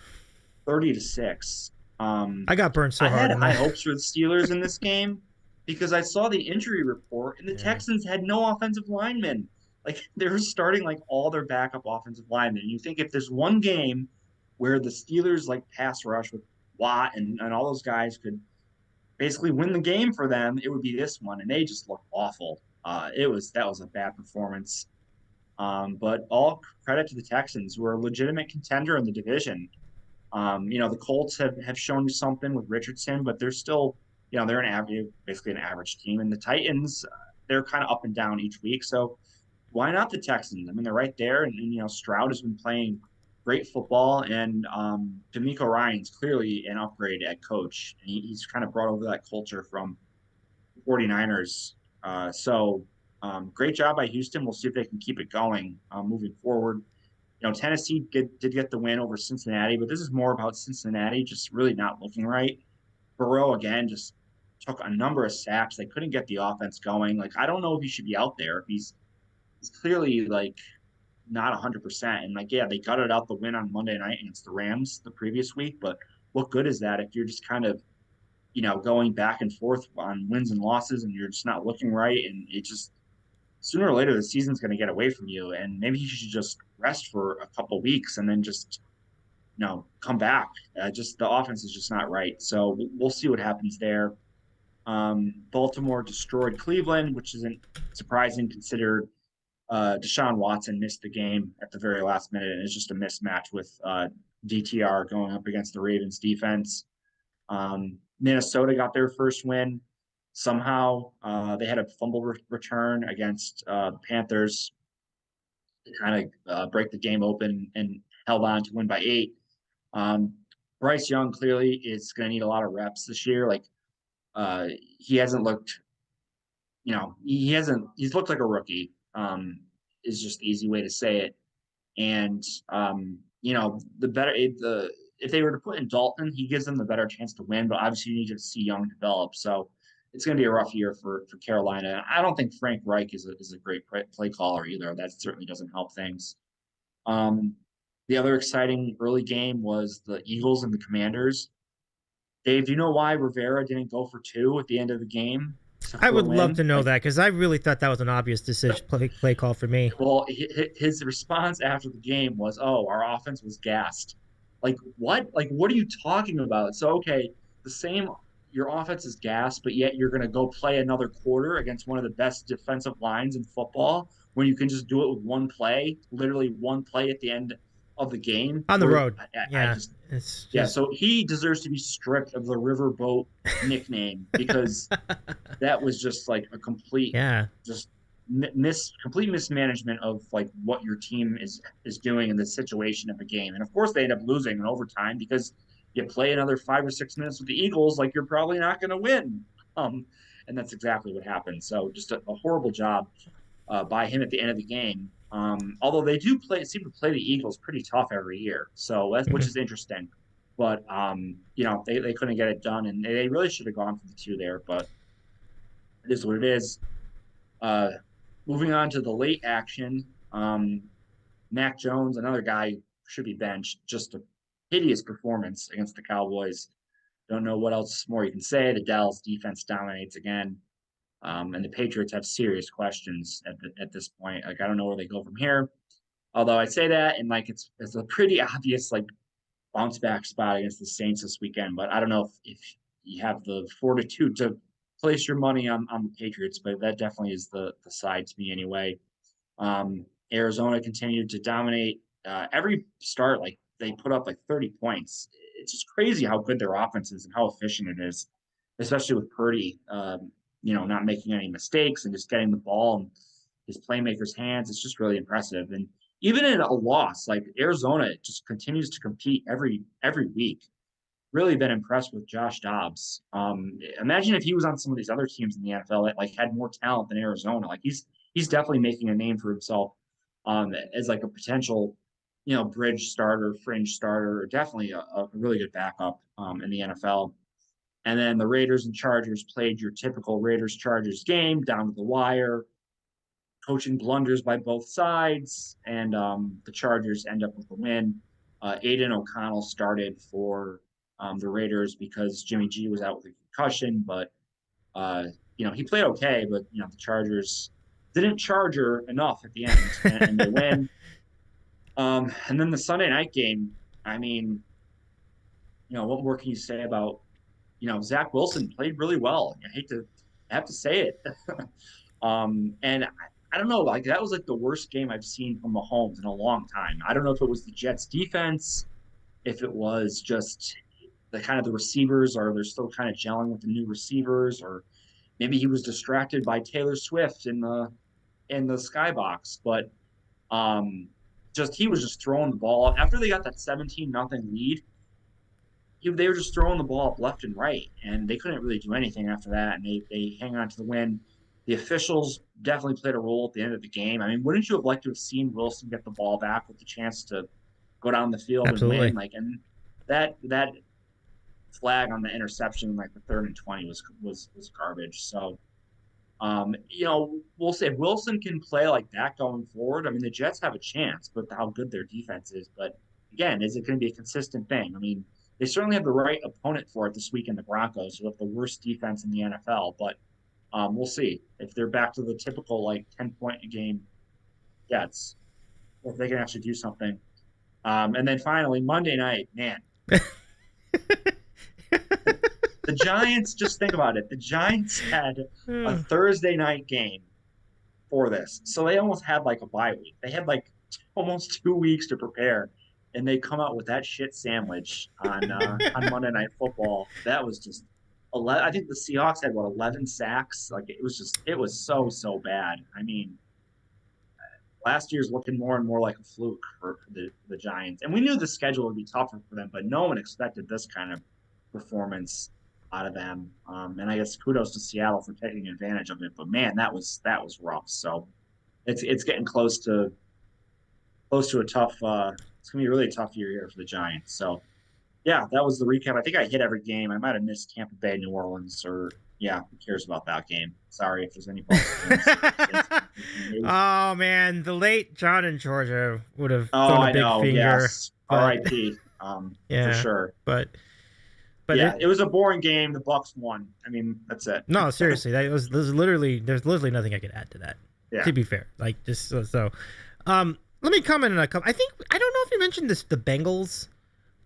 30-6. I got burned so I hard had in high that. hopes for the Steelers in this game because I saw the injury report and the Yeah. Texans had no offensive linemen. Like they were starting like all their backup offensive linemen. And you think if there's one game where the Steelers like pass rush with Watt and all those guys could basically win the game for them, it would be this one. And they just looked awful. That was a bad performance. But all credit to the Texans, who are a legitimate contender in the division. The Colts have shown something with Richardson, but they're still, they're basically an average team. And the Titans, they're kind of up and down each week. So why not the Texans? I mean, they're right there, and Stroud has been playing great football, and D'Amico Ryan's clearly an upgrade at coach. And he's kind of brought over that culture from the 49ers. Great job by Houston. We'll see if they can keep it going moving forward. Tennessee did get the win over Cincinnati, but this is more about Cincinnati just really not looking right. Burrow again just took a number of sacks. They couldn't get the offense going. Like I don't know if he should be out there. If he's clearly like not 100%. And like yeah, they gutted out the win on Monday night against the Rams the previous week. But what good is that if you're just kind of going back and forth on wins and losses and you're just not looking right and it just sooner or later the season's going to get away from you and maybe you should just rest for a couple of weeks and then just come back. Just the offense is just not right, so we'll see what happens there. Baltimore destroyed Cleveland, which isn't surprising considered Deshaun Watson missed the game at the very last minute, and it's just a mismatch with DTR going up against the Ravens defense. Minnesota got their first win somehow. They had a fumble return against the Panthers to kind of break the game open and held on to win by 8. Bryce Young clearly is going to need a lot of reps this year. Like he hasn't looked, he's looked like a rookie. Is just the easy way to say it. And the better if they were to put in Dalton, he gives them the better chance to win. But obviously, you need to see Young develop. So it's going to be a rough year for Carolina. I don't think Frank Reich is a great play caller either. That certainly doesn't help things. The other exciting early game was the Eagles and the Commanders. Dave, do you know why Rivera didn't go for 2 at the end of the game I for a would love win? to know Like, that because I really thought that was an obvious decision play call for me. well, his response after the game was, "Oh, our offense was gassed." Like what? Like what are you talking about? So okay, the same. Your offense is gassed, but yet you're going to go play another quarter against one of the best defensive lines in football when you can just do it with one play, literally one play at the end of the game. On the Where road. I Yeah. just It's yeah, just so he deserves to be stripped of the Riverboat nickname because that was just like a complete yeah. just complete mismanagement of like what your team is doing in the situation of the game. And of course they end up losing in overtime because you play another 5 or 6 minutes with the Eagles, like you're probably not going to win. Um, and that's exactly what happened. So just a horrible job by him at the end of the game. Although they do seem to play the Eagles pretty tough every year, so which is interesting. But they couldn't get it done, and they really should have gone for the two there. But it is what it is. Uh, Moving on to the late action, Mac Jones, another guy should be benched. Just a hideous performance against the Cowboys. Don't know what else more you can say. The Dallas defense dominates again. And the Patriots have serious questions at this point. Like I don't know where they go from here. Although I say that, and like it's a pretty obvious like bounce back spot against the Saints this weekend. But I don't know if you have the fortitude to place your money on the Patriots. But that definitely is the side to me anyway. Arizona continued to dominate every start. Like they put up like 30 points. It's just crazy how good their offense is and how efficient it is, especially with Purdy. Not making any mistakes and just getting the ball in his playmakers' hands. It's just really impressive. And even in a loss, like Arizona just continues to compete every week. Really been impressed with Josh Dobbs. Imagine if he was on some of these other teams in the NFL that like had more talent than Arizona. Like he's definitely making a name for himself as like a potential, bridge starter, fringe starter, definitely a really good backup in the NFL. And then the Raiders and Chargers played your typical Raiders Chargers game down to the wire, coaching blunders by both sides, and the Chargers end up with a win. Aiden O'Connell started for the Raiders because Jimmy G was out with a concussion, but he played okay, but the Chargers didn't charger enough at the end, and they win. And then the Sunday night game, I mean, what more can you say about Zach Wilson played really well. I have to say it. And I don't know, like that was like the worst game I've seen from Mahomes in a long time. I don't know if it was the Jets defense, if it was just the kind of the receivers, or they're still kind of gelling with the new receivers, or maybe he was distracted by Taylor Swift in the skybox. But just he was just throwing the ball after they got that 17-0 lead. They were just throwing the ball up left and right, and they couldn't really do anything after that. And they hang on to the win. The officials definitely played a role at the end of the game. I mean, wouldn't you have liked to have seen Wilson get the ball back with the chance to go down the field and Absolutely. win? Like, and that flag on the interception, like the 3rd and 20, was garbage. So, we'll say if Wilson can play like that going forward, I mean, the Jets have a chance with how good their defense is. But again, is it going to be a consistent thing? I mean, they certainly have the right opponent for it this week in the Broncos, who have the worst defense in the NFL. But we'll see if they're back to the typical like 10-point a game Jets, or if they can actually do something. And then finally, Monday night, man, the Giants, just think about it. The Giants had a Thursday night game for this. So they almost had like a bye week. They had like almost 2 weeks to prepare. And they come out with that shit sandwich on Monday Night Football. That was just 11. I think the Seahawks had 11 sacks. Like it was so bad. I mean, last year's looking more and more like a fluke for the Giants. And we knew the schedule would be tougher for them, but no one expected this kind of performance out of them. And I guess kudos to Seattle for taking advantage of it. But man, that was rough. So it's getting close to a tough. It's gonna be a really tough year here for the Giants. So yeah, that was the recap. I think I hit every game. I might have missed Tampa Bay, New Orleans, or yeah, who cares about that game? Sorry if there's any Bucks fans. Oh man, the late John in Georgia would have Oh, thrown a I big know. finger. Yes, But R.I.P. For yeah, sure. but Yeah, it was a boring game. The Bucks won. I mean, that's it. no, seriously, there's literally nothing I could add to that. Yeah. To be fair, like just so. Let me comment on a couple. I don't know if you mentioned this. The Bengals.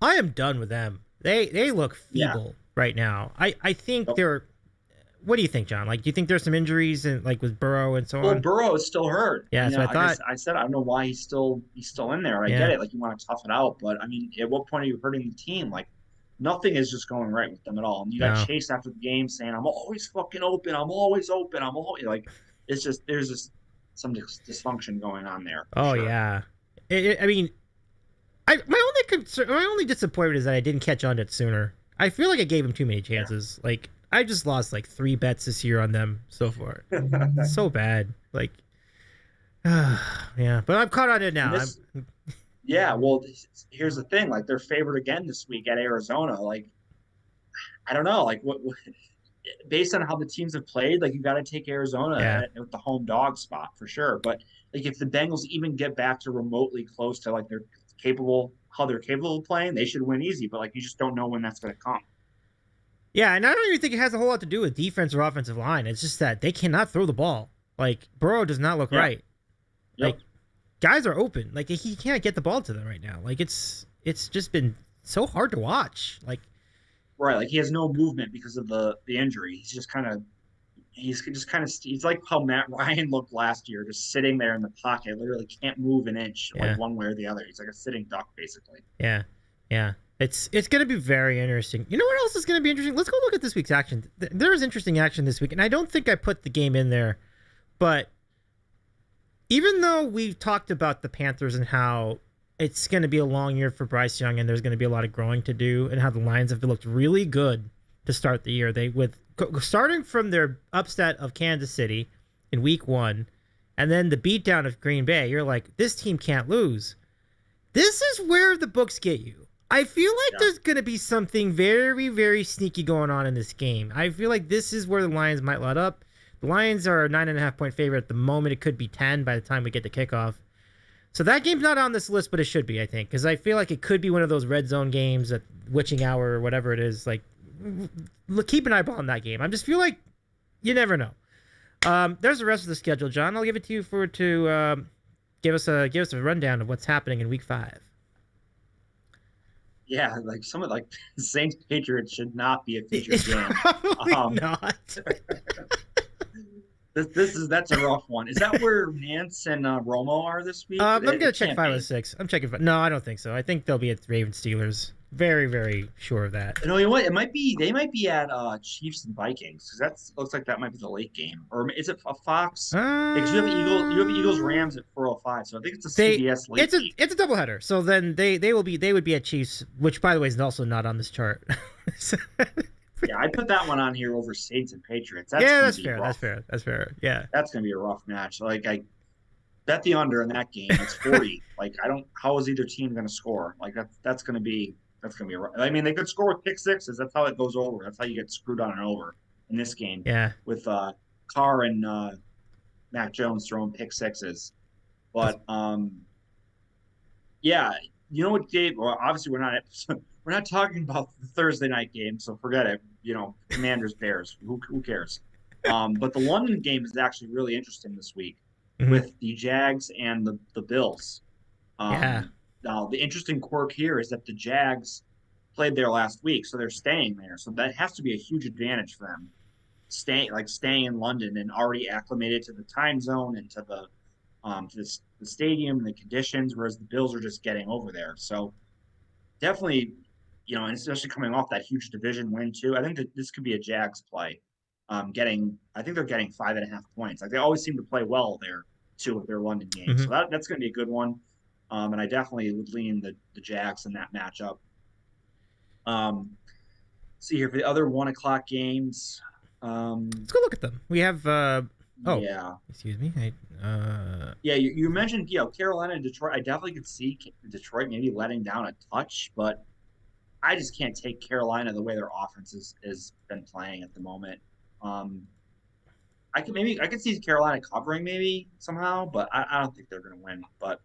I am done with them. They look feeble right now. I think they're. What do you think, John? Like, do you think there's some injuries and like with Burrow and so on? Well, Burrow is still hurt. Yeah, so I thought. I said I don't know why he's still in there. I get it. Like you want to tough it out, but I mean, at what point are you hurting the team? Like nothing is just going right with them at all. And you got Chase after the game saying, "I'm always fucking open. I'm always open. I'm always like." It's just there's just some dysfunction going on there. Oh sure. Yeah, I mean, My only disappointment is that I didn't catch on to it sooner. I feel like I gave him too many chances. Like I just lost like 3 bets this year on them so far. So bad. Like, yeah. But I'm caught on it And now. this, yeah, well, here's the thing. Like they're favored again this week at Arizona. Like I don't know. Like what based on how the teams have played, like you got to take Yeah. Arizona with the home dog spot for sure. But like if the Bengals even get back to remotely close to like how they're capable of playing, they should win easy. But like you just don't know when that's going to come. Yeah, and I don't even think it has a whole lot to do with defense or offensive line. It's just that they cannot throw the ball. Like Burrow does not look Yeah. right. Like Yep. guys are open. Like he can't get the ball to them right now. Like it's just been so hard to watch. Like Right. Like he has no movement because of the injury. He's like how Matt Ryan looked last year, just sitting there in the pocket, literally can't move an inch, like yeah, one way or the other. He's like a sitting duck, basically. yeah, yeah. It's gonna be very interesting. You know what else is gonna be interesting? Let's go look at this week's action. There is interesting action this week, and I don't think I put the game in there, but even though we've talked about the Panthers and how it's going to be a long year for Bryce Young and there's going to be a lot of growing to do, and how the Lions have looked really good to start the year. They with starting from their upset of Kansas City in week 1 and then the beatdown of Green Bay, you're like, this team can't lose. This is where the books get you. I feel like Yeah. there's going to be something very, very sneaky going on in this game. I feel like this is where the Lions might let up. The Lions are a 9.5 point favorite at the moment. It could be 10 by the time we get to kickoff. So that game's not on this list, but it should be, I think, because I feel like it could be one of those red zone games at witching hour or whatever it is. Like, keep an eyeball on that game. I just feel like you never know. There's the rest of the schedule, John. I'll give it to you to give us a rundown of what's happening in Week 5. Yeah, like some of like Saints Patriots should not be a featured It's game. probably Um, not. that's a rough one. Is that where Nance and Romo are this week? I'm gonna It check can't be. 506. I'm checking. No, I don't think so. I think they'll be at Ravens Steelers. Very, very sure of that. No, you know what? It might be. They might be at Chiefs and Vikings because that looks like that might be the late game. Or is it a Fox? Because you have Eagles Rams at 4:05, so I think it's a They CBS late game. it's a doubleheader. So then they would be at Chiefs, which by the way is also not on this chart. So- Yeah, I put that one on here over Saints and Patriots. That's yeah, gonna that's be fair. That's rough. fair. That's fair. Yeah. That's gonna be a rough match. Like I bet the under in that game. It's 40. Like I don't. How is either team gonna score? Like that's gonna be a. I mean, they could score with pick sixes. That's how it goes over. That's how you get screwed on and over in this game Yeah. with Carr and Mac Jones throwing pick sixes. That's, But yeah, you know what, Dave? Well, obviously we're not talking about the Thursday night game, so forget it. You know, Commanders Bears. Who cares? But the London game is actually really interesting this week mhm. with the Jags and the Bills. Yeah. Now the interesting quirk here is that the Jags played there last week, so they're staying there. So that has to be a huge advantage for them. Staying in London and already acclimated to the time zone and to the stadium and the conditions, whereas the Bills are just getting over there. So definitely, and especially coming off that huge division win too. I think that this could be a Jags play. I think they're getting 5.5 points. Like they always seem to play well there too with their London game. Mhm. So that's going to be a good one. And I definitely would lean the Jags in that matchup. See here for the other 1 o'clock games. Let's go look at them. We have oh, Yeah, excuse me. yeah. You mentioned Carolina and Detroit. I definitely could see Detroit maybe letting down a touch, but I just can't take Carolina the way their offense is been playing at the moment. Um, I could see Carolina covering maybe somehow, but I don't think they're going to win. But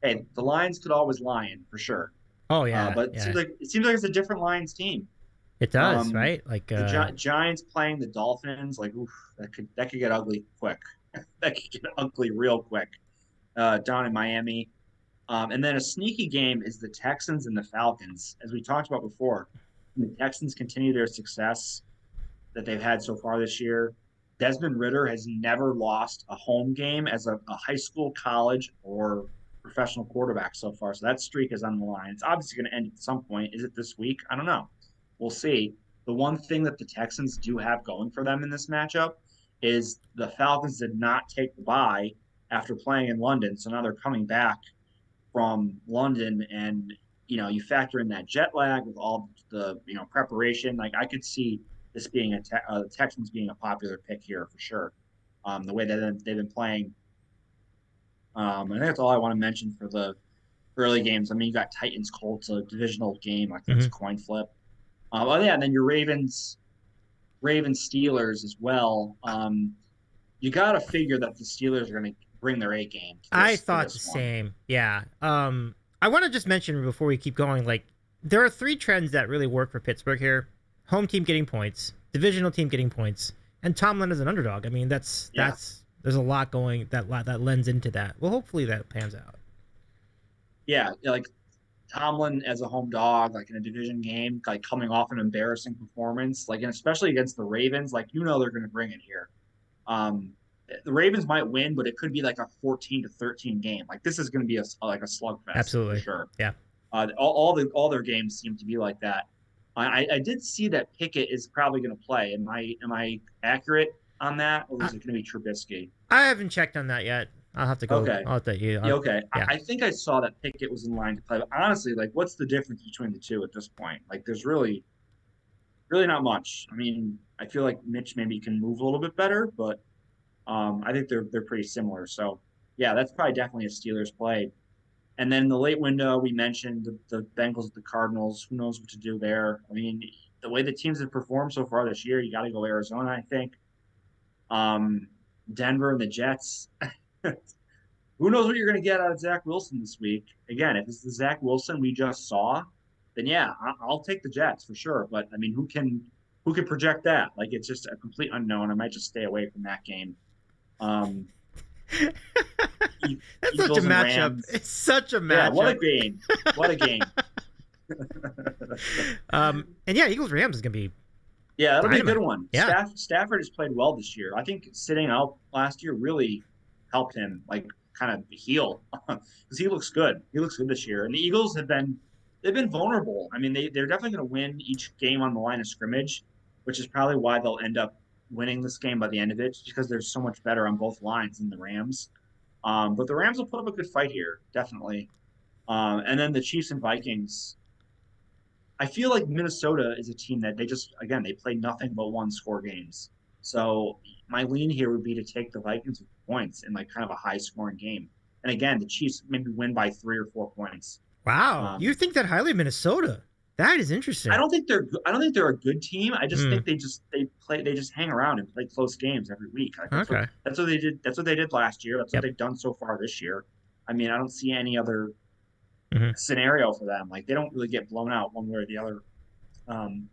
hey, the Lions could always lion for sure. oh yeah, But yeah. it seems like it's a different Lions team. It does, Um, right? Like the Giants playing the Dolphins, like oof, that could get ugly quick. That could get ugly real quick down in Miami. And then a sneaky game is the Texans and the Falcons, as we talked about before. The Texans continue their success that they've had so far this year. Desmond Ritter has never lost a home game as a high school, college, or professional quarterback so far. So that streak is on the line. It's obviously going to end at some point. Is it this week? I don't know. We'll see. The one thing that the Texans do have going for them in this matchup is the Falcons did not take the bye after playing in London. So now they're coming back from London, and you factor in that jet lag with all the preparation. Like I could see this being the Texans being a popular pick here for sure. The way that they've been playing. I think that's all I want to mention for the early games. I mean, you got Titans Colts, a divisional game. I think it's Hmm. a coin flip. Oh yeah, and then your Ravens Steelers as well. You got to figure that the Steelers are going to bring their A game I for thought the this one. same. Yeah. I want to just mention before we keep going, like there are three trends that really work for Pittsburgh here: home team getting points, divisional team getting points, and Tomlin as an underdog. I mean, Yeah, there's a lot going that lends into that. Well, hopefully that pans out. yeah, like Tomlin as a home dog, like in a division game, like coming off an embarrassing performance, like and especially against the Ravens, like they're going to bring it here. Um, the Ravens might win, but it could be like a 14-13 game. Like this is going to be like a slugfest for Absolutely. sure. Yeah. All their games seem to be like that. I did see that Pickett is probably going to play. Am I accurate on that, or I, is it going to be Trubisky? I haven't checked on that yet. I'll have to go. Okay, I'll let you. yeah, okay. Yeah. I think I saw that Pickett was in line to play. But honestly, like, what's the difference between the two at this point? Like, there's really not much. I mean, I feel like Mitch maybe can move a little bit better, but I think they're pretty similar. So yeah, that's probably definitely a Steelers play. And then the late window, we mentioned the Bengals at the Cardinals. Who knows what to do there? I mean, the way the teams have performed so far this year, you got to go Arizona, I think. Um, Denver and the Jets. Who knows what you're going to get out of Zach Wilson this week? Again, if it's the Zach Wilson we just saw, then yeah, I'll take the Jets for sure. But I mean, who can project that? Like it's just a complete unknown. I might just stay away from that game. Um, That's such a Eagles and matchup. Rams. It's such a Yeah, what a matchup. game! What a game! And yeah, Eagles Rams is gonna be Yeah, that'll be a good dynamite. one. Yeah. Stafford has played well this year. I think sitting out last year really helped him, like kind of heal because he looks good. He looks good this year. And the Eagles they've been vulnerable. I mean, they're definitely going to win each game on the line of scrimmage, which is probably why they'll end up winning this game by the end of it, just because they're so much better on both lines than the Rams. But the Rams will put up a good fight here, definitely. And then the Chiefs and Vikings. I feel like Minnesota is a team that they play nothing but one score games. So my lean here would be to take the Vikings with points in like kind of a high scoring game. And again, the Chiefs maybe win by 3 or 4 points. Wow. You Um, think that highly of Minnesota? That is I interesting. don't think they're a good team. I just Hmm. think they just hang around and play close games every week. Like Okay. that's what they did. That's what they did last year. That's what Yep. they've done so far this year. I mean, I don't see any other Hmm. scenario for them. Like they don't really get blown out one way or the other. Um,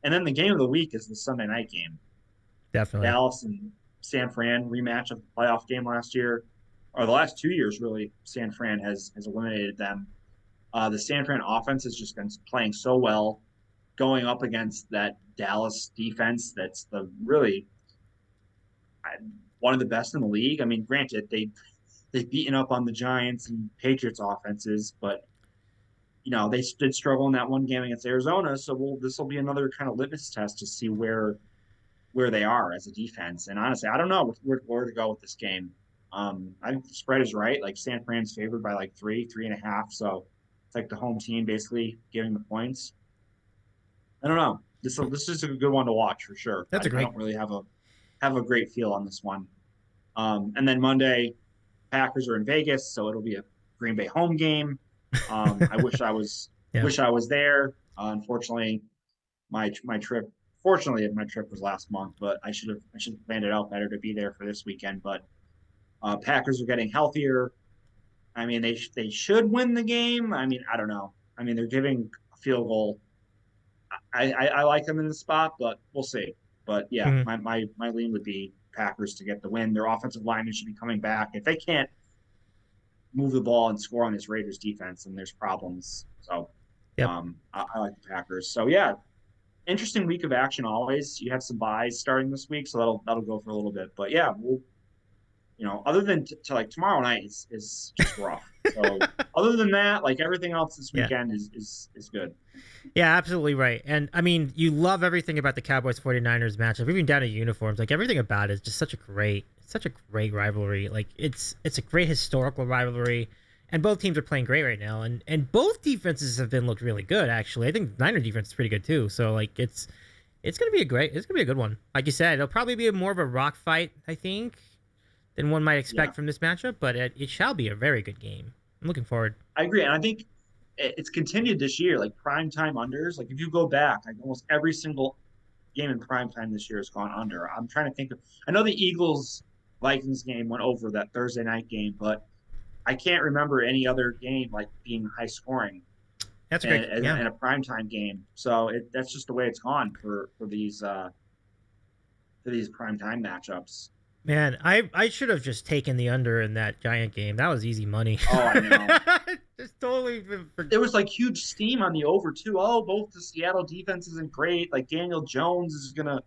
and then the game of the week is the Sunday night game. Definitely. Dallas and San Fran rematch of the playoff game last year, or the last 2 years, really. San Fran has eliminated them. The San Fran offense has just been playing so well, going up against that Dallas defense. That's the really one of the best in the league. I mean, granted, they've beaten up on the Giants and Patriots offenses, but they did struggle in that one game against Arizona. So this will be another kind of litmus test to see where they are as a defense. And honestly, I don't know where to go with this game. I think the spread is right. Like San Fran's favored by like 3.5. So it's like the home team basically giving the points. I don't know. This is a good one to watch for sure. That's a I great. don't really have a great feel on this one. And then Monday, Packers are in Vegas, so it'll be a Green Bay home game. I Yeah. wish I was there. Unfortunately, my trip fortunately my trip was last month, but I should have planned it out better to be there for this weekend. But Packers are getting healthier. I mean, they should win the game. I mean, I don't know. I mean, they're giving a field goal. I like them in the spot, but we'll see. But yeah, Hmm. my lean would be Packers to get the win. Their offensive linemen should be coming back. If they can't move the ball and score on this Raiders defense, and there's problems. So Yep. I like the Packers. So yeah, interesting week of action always. You have some buys starting this week, so that'll go for a little bit. But yeah, other than to like tomorrow night is just rough. So other than that, like everything else this Yeah. weekend is good. Yeah, absolutely right. And I mean, you love everything about the Cowboys 49ers matchup, even down to uniforms. Like everything about it is just such a great rivalry. Like it's a great historical rivalry. And both teams are playing great right now, and both defenses have been looked really good. Actually, I think Niner defense is pretty good too. So like it's gonna be a good one. Like you said, it'll probably be more of a rock fight, I think, than one might expect from this matchup. But it shall be a very good game. I'm looking forward. I agree, and I think it's continued this year. Like prime time unders. Like if you go back, like almost every single game in prime time this year has gone under. I'm trying to think of. I know the Eagles Vikings game went over that Thursday night game, but I can't remember any other game like being high scoring That's a great, in a primetime game. So that's just the way it's gone for these primetime matchups. Man, I should have just taken the under in that Giant game. That was easy money. Oh, I know. Just totally. There was like huge steam on the over too. Oh, both the Seattle defense isn't great. Like Daniel Jones is gonna,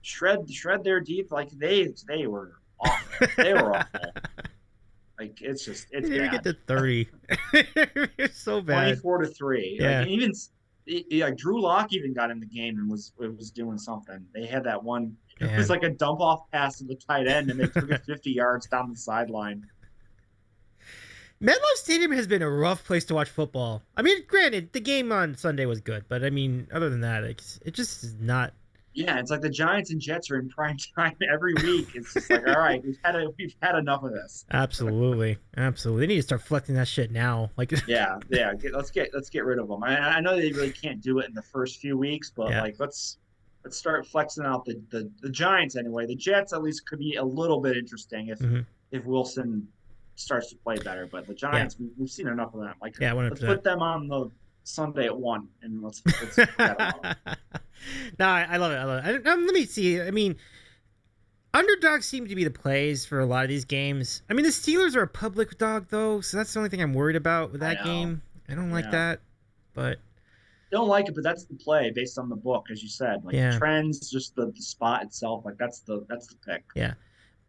shred their deep. Like they were awful. They were awful. Like it's bad. Get to 30. It's so bad. 24-3. Yeah. Like, even like Drew Lock even got in the game and was doing something. They had that one. It was like a dump off pass to the tight end, and they took it 50 yards down the sideline. MetLife Stadium has been a rough place to watch football. I mean, granted, the game on Sunday was good, but I mean, other than that, it just is not. Yeah, it's like the Giants and Jets are in prime time every week. It's just like, all right, we've had enough of this. Absolutely. They need to start flexing that shit now. Like, yeah. Let's get rid of them. I know they really can't do it in the first few weeks, but like let's start flexing out the Giants anyway. The Jets at least could be a little bit interesting if Wilson starts to play better. But the Giants, we've seen enough of them. Like, 100%. Let's put them on the Sunday at 1, and let's forget about them. No, I love it. Let me see. I mean, underdogs seem to be the plays for a lot of these games. I mean, the Steelers are a public dog, though, so that's the only thing I'm worried about with that game. I don't like that, but don't like it. But that's the play based on the book, as you said. Like the trends, just the spot itself. Like that's the pick. Yeah,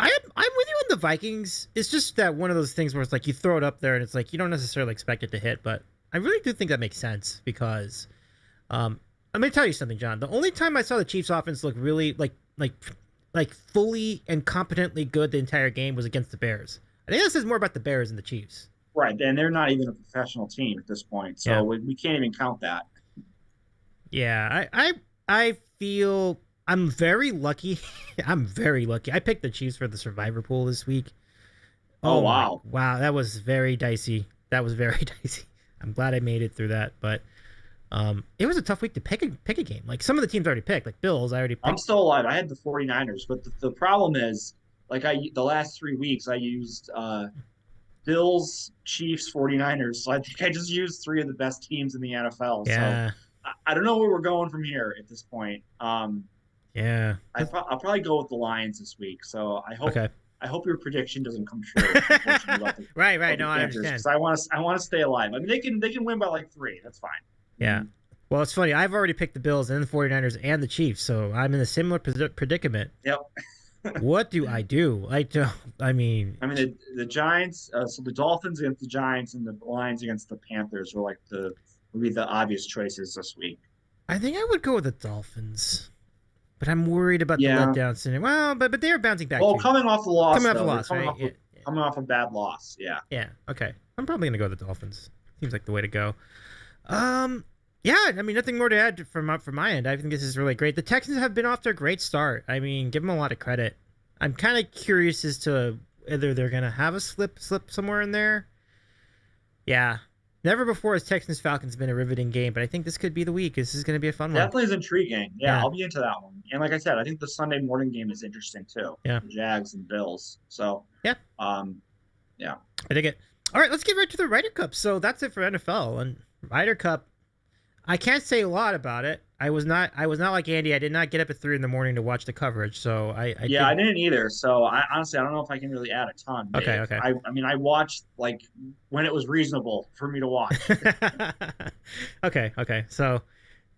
I'm with you on the Vikings. It's just that one of those things where it's like you throw it up there and it's like you don't necessarily expect it to hit, but I really do think that makes sense because, let me tell you something, John. The only time I saw the Chiefs offense look really like fully and competently good the entire game was against the Bears. I think this is more about the Bears than the Chiefs. Right, and they're not even a professional team at this point, so we can't even count that. Yeah, I feel I'm very lucky. I'm very lucky. I picked the Chiefs for the Survivor pool this week. Oh wow. Wow, that was very dicey. I'm glad I made it through that, but it was a tough week to pick a game. Like some of the teams I already picked, like Bills, I already picked. I'm still alive. I had the 49ers, but the problem is, like the last 3 weeks I used Bills, Chiefs, 49ers. So I think I just used 3 of the best teams in the NFL. Yeah. So I don't know where we're going from here at this point. Yeah. I'll probably go with the Lions this week. So I hope. Okay. I hope your prediction doesn't come true. Right. No, I understand. Because I want to stay alive. I mean, they can win by like 3. That's fine. Yeah. Well, it's funny. I've already picked the Bills and the 49ers and the Chiefs, so I'm in a similar predicament. Yep. What do I do? I mean, the Giants. So the Dolphins against the Giants and the Lions against the Panthers would be the obvious choices this week. I think I would go with the Dolphins. But I'm worried about the letdown scenario. Well, but they're bouncing back. Well, coming off the loss. Right? Coming off a bad loss. Yeah. Yeah. Okay. I'm probably gonna go with the Dolphins. Seems like the way to go. Yeah. I mean, nothing more to add from my end. I think this is really great. The Texans have been off to a great start. I mean, give them a lot of credit. I'm kind of curious as to whether they're gonna have a slip somewhere in there. Yeah. Never before has Texans-Falcons been a riveting game, but I think this could be the week. This is going to be a fun one. Definitely is intriguing. Yeah, I'll be into that one. And like I said, I think the Sunday morning game is interesting too. Yeah. The Jags and Bills. So yeah. Yeah. I dig it. All right, let's get right to the Ryder Cup. So that's it for NFL. And Ryder Cup, I can't say a lot about it. I was not like Andy. I did not get up at 3 a.m. to watch the coverage. So I didn't either. So I honestly don't know if I can really add a ton. Okay. I watched like when it was reasonable for me to watch. Okay. So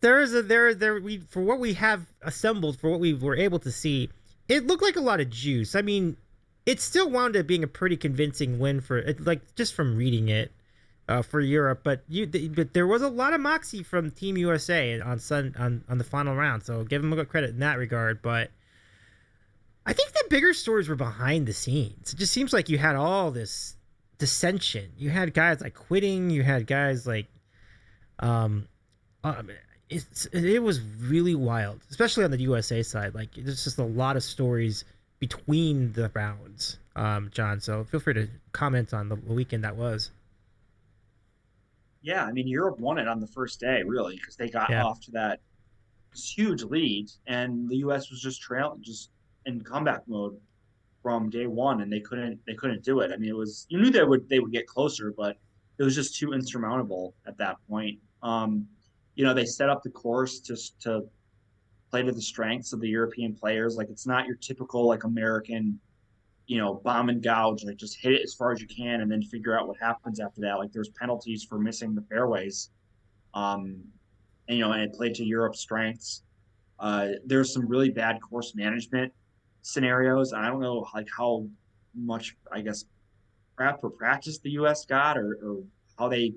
for what we have assembled, for what we were able to see, it looked like a lot of juice. I mean, it still wound up being a pretty convincing win for it, like just from reading it. For Europe, but there was a lot of moxie from Team USA on the final round, so give them a good credit in that regard. But I think the bigger stories were behind the scenes. It just seems like you had all this dissension. You had guys like quitting. You had guys like um, um it was really wild, especially on the USA side. Like there's just a lot of stories between the rounds, John. So feel free to comment on the weekend that was. Yeah, I mean, Europe won it on the first day, really, because they got Yeah. off to that huge lead, and the U.S. was just trailing, just in comeback mode from day one, and they couldn't do it. I mean, it was you knew they would get closer, but it was just too insurmountable at that point. They set up the course just to play to the strengths of the European players. Like it's not your typical like American, bomb and gouge, like just hit it as far as you can and then figure out what happens after that. Like there's penalties for missing the fairways. Um, and it played to Europe's strengths. There's some really bad course management scenarios. I don't know like how much I guess prep or practice the U.S. got or how they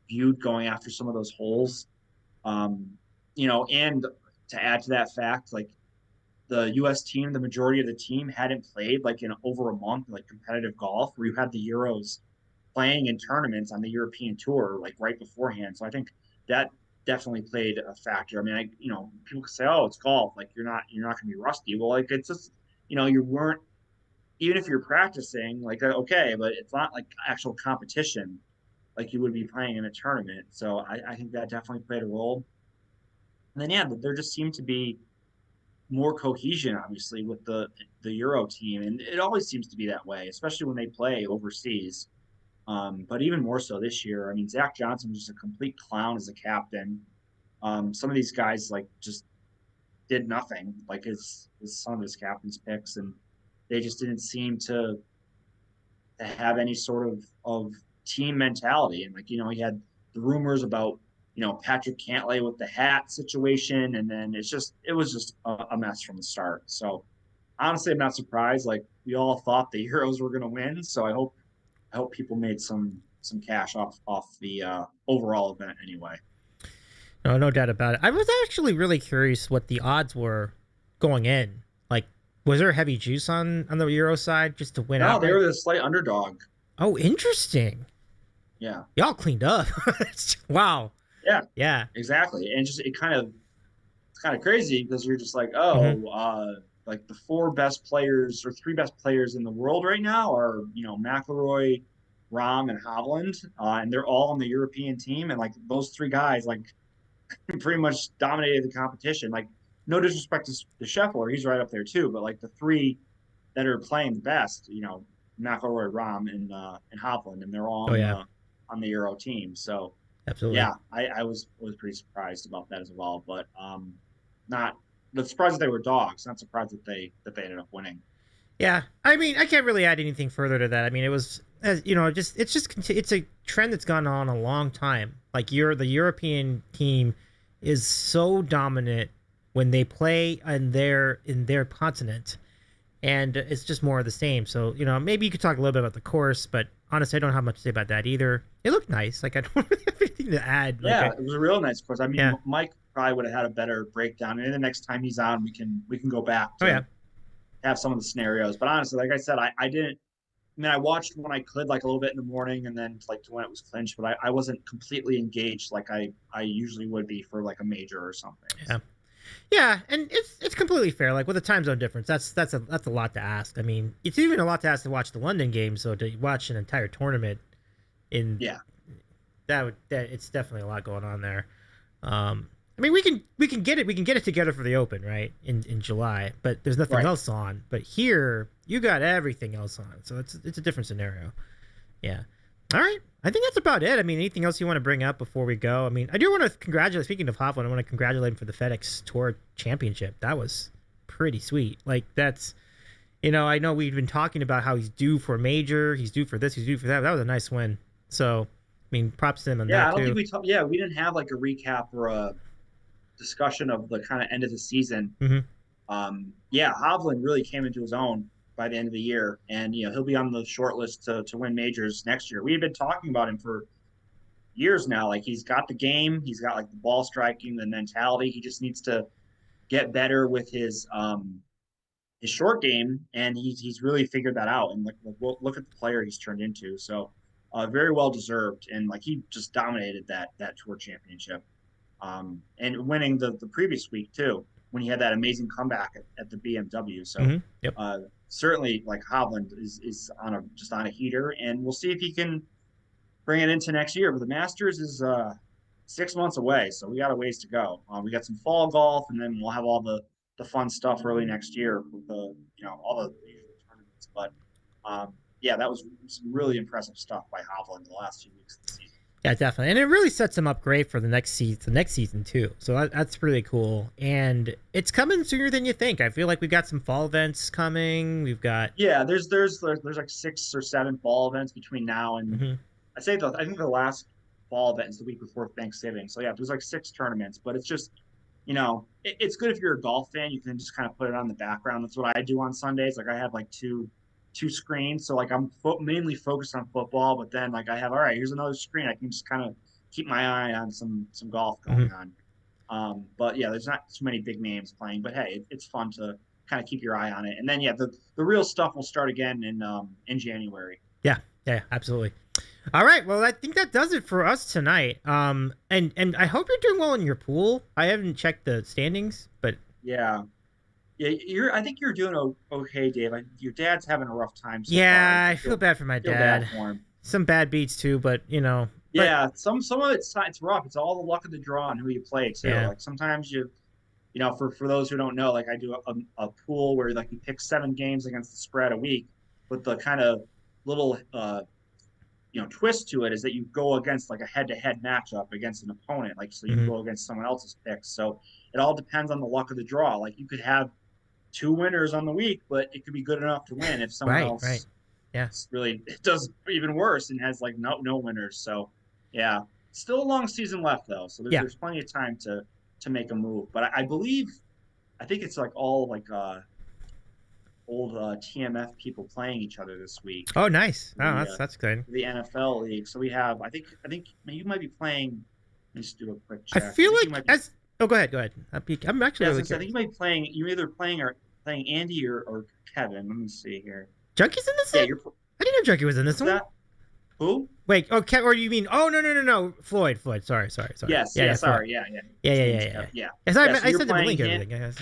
viewed going after some of those holes. Um, and to add to that fact, like the U.S. team, the majority of the team hadn't played like in over a month, like competitive golf, where you had the Euros playing in tournaments on the European tour like right beforehand. So I think that definitely played a factor. I mean, people could say, "Oh, it's golf. Like you're not going to be rusty." Well, like it's just, you weren't even if you're practicing, like okay, but it's not like actual competition like you would be playing in a tournament. So I think that definitely played a role. And then yeah, there just seemed to be more cohesion, obviously, with the Euro team, and it always seems to be that way, especially when they play overseas. But even more so this year. I mean, Zach Johnson was just a complete clown as a captain. Some of these guys like just did nothing, like his some of his captain's picks, and they just didn't seem to have any sort of team mentality. And like he had the rumors about Patrick Cantlay with the hat situation, and then it was just a mess from the start. So honestly, I'm not surprised. Like we all thought the Euros were going to win, so I hope people made some cash off the overall event anyway. No, no doubt about it. I was actually really curious what the odds were going in. Like, was there heavy juice on the Euro side just to win No, they outright? were the slight underdog. Oh, interesting. Yeah, Y'all cleaned up. Wow. yeah, Yeah. exactly. And just it's kind of crazy because you're just like, Mm-hmm. oh, like the four best players or three best players in the world right now are McIlroy, Rahm, and Hovland, and they're all on the European team, and like those three guys like pretty much dominated the competition. Like no disrespect to Scheffler, he's right up there too, but like the three that are playing the best, McIlroy, Rahm, and Hovland, and they're all Oh yeah, on the Euro team. So absolutely. yeah, I was pretty surprised about that as well, but not but surprised that they were dogs. Not surprised that they ended up winning. Yeah, I mean, I can't really add anything further to that. I mean, it was, as you know, it's a trend that's gone on a long time. Like the European team is so dominant when they play in their continent, and it's just more of the same. So maybe you could talk a little bit about the course, but honestly, I don't have much to say about that either. It looked nice. Like I don't really have anything to add. Yeah, it was a real nice course. I mean, Yeah, Mike probably would have had a better breakdown, and the next time he's on, we can go back oh yeah, to have some of the scenarios. But honestly, like I said, I didn't. I mean, I watched when I could, like a little bit in the morning, and then like to when it was clinched. But I wasn't completely engaged like I usually would be for like a major or something. yeah. Yeah, and it's completely fair. Like with the time zone difference, that's a lot to ask. I mean, it's even a lot to ask to watch the London game. So to watch an entire tournament in Yeah, that it's definitely a lot going on there. I mean, we can get it together for the Open, right, in July, but there's nothing right. else on. But here, you got everything else on, so it's a different scenario. Yeah. All right. I think that's about it. I mean, anything else you want to bring up before we go? I mean, I do want to congratulate. Speaking of Hovland, I want to congratulate him for the FedEx Tour Championship. That was pretty sweet. Like that's, I know we've been talking about how he's due for a major. He's due for this. He's due for that. That was a nice win. So, I mean, props to him on Yeah, that I don't think too. we talked. Yeah, we didn't have like a recap or a discussion of the kind of end of the season. Hmm. Yeah, Hovland really came into his own by the end of the year, and he'll be on the short list to win majors next year. We had been talking about him for years now. Like he's got the game, he's got like the ball striking, the mentality. He just needs to get better with his short game, and he's really figured that out. And look at the player he's turned into. So very well deserved, and like he just dominated that tour championship, and winning the previous week too when he had that amazing comeback at the BMW. So Yep. certainly like Hovland is on a heater, and we'll see if he can bring it into next year. But the Masters is 6 months away, so we got a ways to go. We got some fall golf, and then we'll have all the fun stuff early next year with the all the usual tournaments. But yeah, that was some really impressive stuff by Hovland in the last few weeks of the season. Yeah, definitely, and it really sets him up great for the next season too. So that's really cool, and it's coming sooner than you think. I feel like we've got some fall events coming. We've got there's like 6 or 7 fall events between now and I think the last fall event is the week before Thanksgiving. So yeah, there's like 6 tournaments, but it's just it's good if you're a golf fan. You can just kind of put it on the background. That's what I do on Sundays. Like I have like two screens, so like I'm mainly focused on football, but then like I have, all right, here's another screen. I can just kind of keep my eye on some golf going on. But yeah, there's not too many big names playing, but hey, it's fun to kind of keep your eye on it. And then yeah, the real stuff will start again in January. Yeah, absolutely. All right, well, I think that does it for us tonight. And I hope you're doing well in your pool. I haven't checked the standings, but yeah, I think you're doing okay, Dave. Your dad's having a rough time. So yeah, I feel bad for my dad. Bad for him. Some bad beats too, but Yeah, some of it's rough. It's all the luck of the draw and who you play too. Yeah. Like sometimes for those who don't know, like I do a pool where like you pick 7 games against the spread a week, but the kind of little twist to it is that you go against like a head-to-head matchup against an opponent, like so you go against someone else's picks. So it all depends on the luck of the draw. Like you could have 2 winners on the week, but it could be good enough to win if someone else really does even worse and has like no winners. So yeah, still a long season left though, so there's plenty of time to make a move. But I think it's like all like old TMF people playing each other this week. Oh, nice! Oh, that's good. The NFL league. So we have. I think you might be playing. Let me just do a quick check. I feel oh, go ahead. I'm actually really curious. I think you might be playing. You're either playing Andy or Kevin. Let me see here. Junkie's in this? Yeah, I didn't know Junkie was in this one. Who? Wait, okay, or you mean? Oh, no. Floyd. Sorry. Yes. Sorry. Yeah. I said the link everything.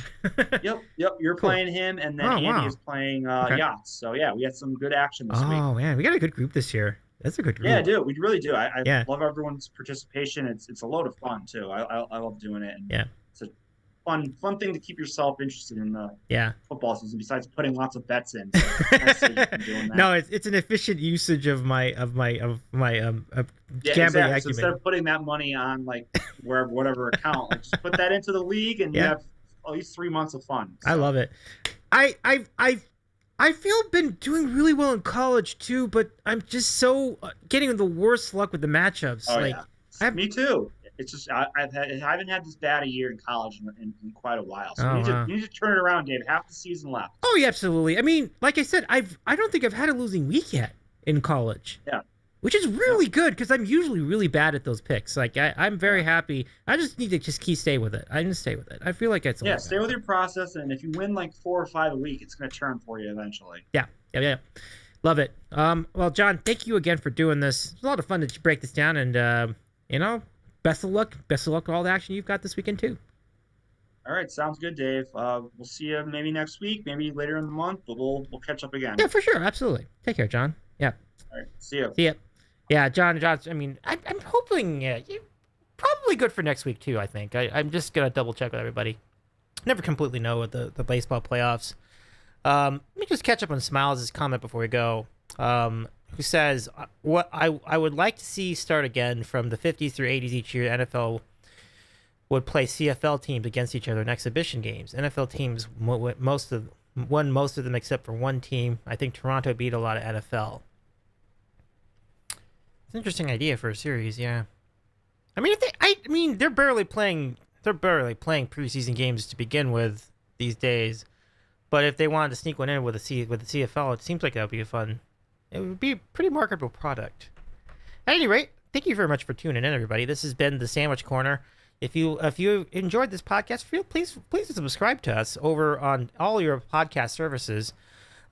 Yep. You're playing him, and then Andy is playing Yachts. So yeah, we had some good action this week. Oh man, we got a good group this year. That's a good group. Yeah, I do. We really do. I love everyone's participation. It's a load of fun too. I love doing it. And it's a fun thing to keep yourself interested in the football season. Besides putting lots of bets in. So no, it's an efficient usage of my gambling exactly. acumen. So instead of putting that money on like whatever account, like just put that into the league, and you have at least 3 months of fun. So. I love it. I feel been doing really well in college too, but I'm just so getting the worst luck with the matchups. Me too. It's just I haven't had this bad a year in college in quite a while. So you need to turn it around, Dave. Half the season left. Oh yeah, absolutely. I mean, like I said, I don't think I've had a losing week yet in college. Yeah. Which is really good because I'm usually really bad at those picks. Like I'm very happy. I just need to stay with it. I just stay with it. I feel like it's stay with your process, and if you win like 4 or 5 a week, it's going to turn for you eventually. Yeah. Love it. Well, John, thank you again for doing this. It's a lot of fun to break this down, and best of luck. Best of luck with all the action you've got this weekend too. All right, sounds good, Dave. We'll see you maybe next week, maybe later in the month, but we'll catch up again. Yeah, for sure, absolutely. Take care, John. Yeah. All right, see you. See ya. Yeah, John. I mean, I'm hoping you're probably good for next week too. I think I'm just gonna double check with everybody. Never completely know with the baseball playoffs. Let me just catch up on Smiles' comment before we go. Who says what I would like to see start again from the 50s through 80s each year. NFL would play CFL teams against each other in exhibition games. NFL teams won most of them except for one team. I think Toronto beat a lot of NFL. It's an interesting idea for a series, yeah. I mean, they're barely playing preseason games to begin with these days. But if they wanted to sneak one in with the CFL, it seems like that would be fun. It would be a pretty marketable product. At any rate, thank you very much for tuning in, everybody. This has been the Sandwich Corner. If you enjoyed this podcast, please subscribe to us over on all your podcast services.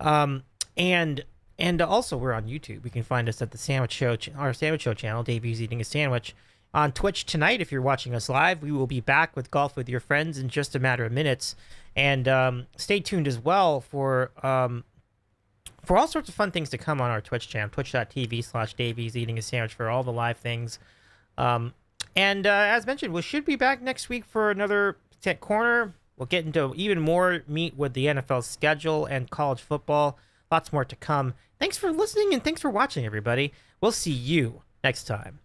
And And also, we're on YouTube. You can find us at the Sandwich Show, our Sandwich Show channel. Davey's eating a sandwich. On Twitch tonight, if you're watching us live, we will be back with Golf with Your Friends in just a matter of minutes. And stay tuned as well for all sorts of fun things to come on our Twitch channel, twitch.tv/Davey's eating a sandwich for all the live things. And as mentioned, we should be back next week for another Tech Corner. We'll get into even more meat with the NFL schedule and college football. Lots more to come. Thanks for listening and thanks for watching, everybody. We'll see you next time.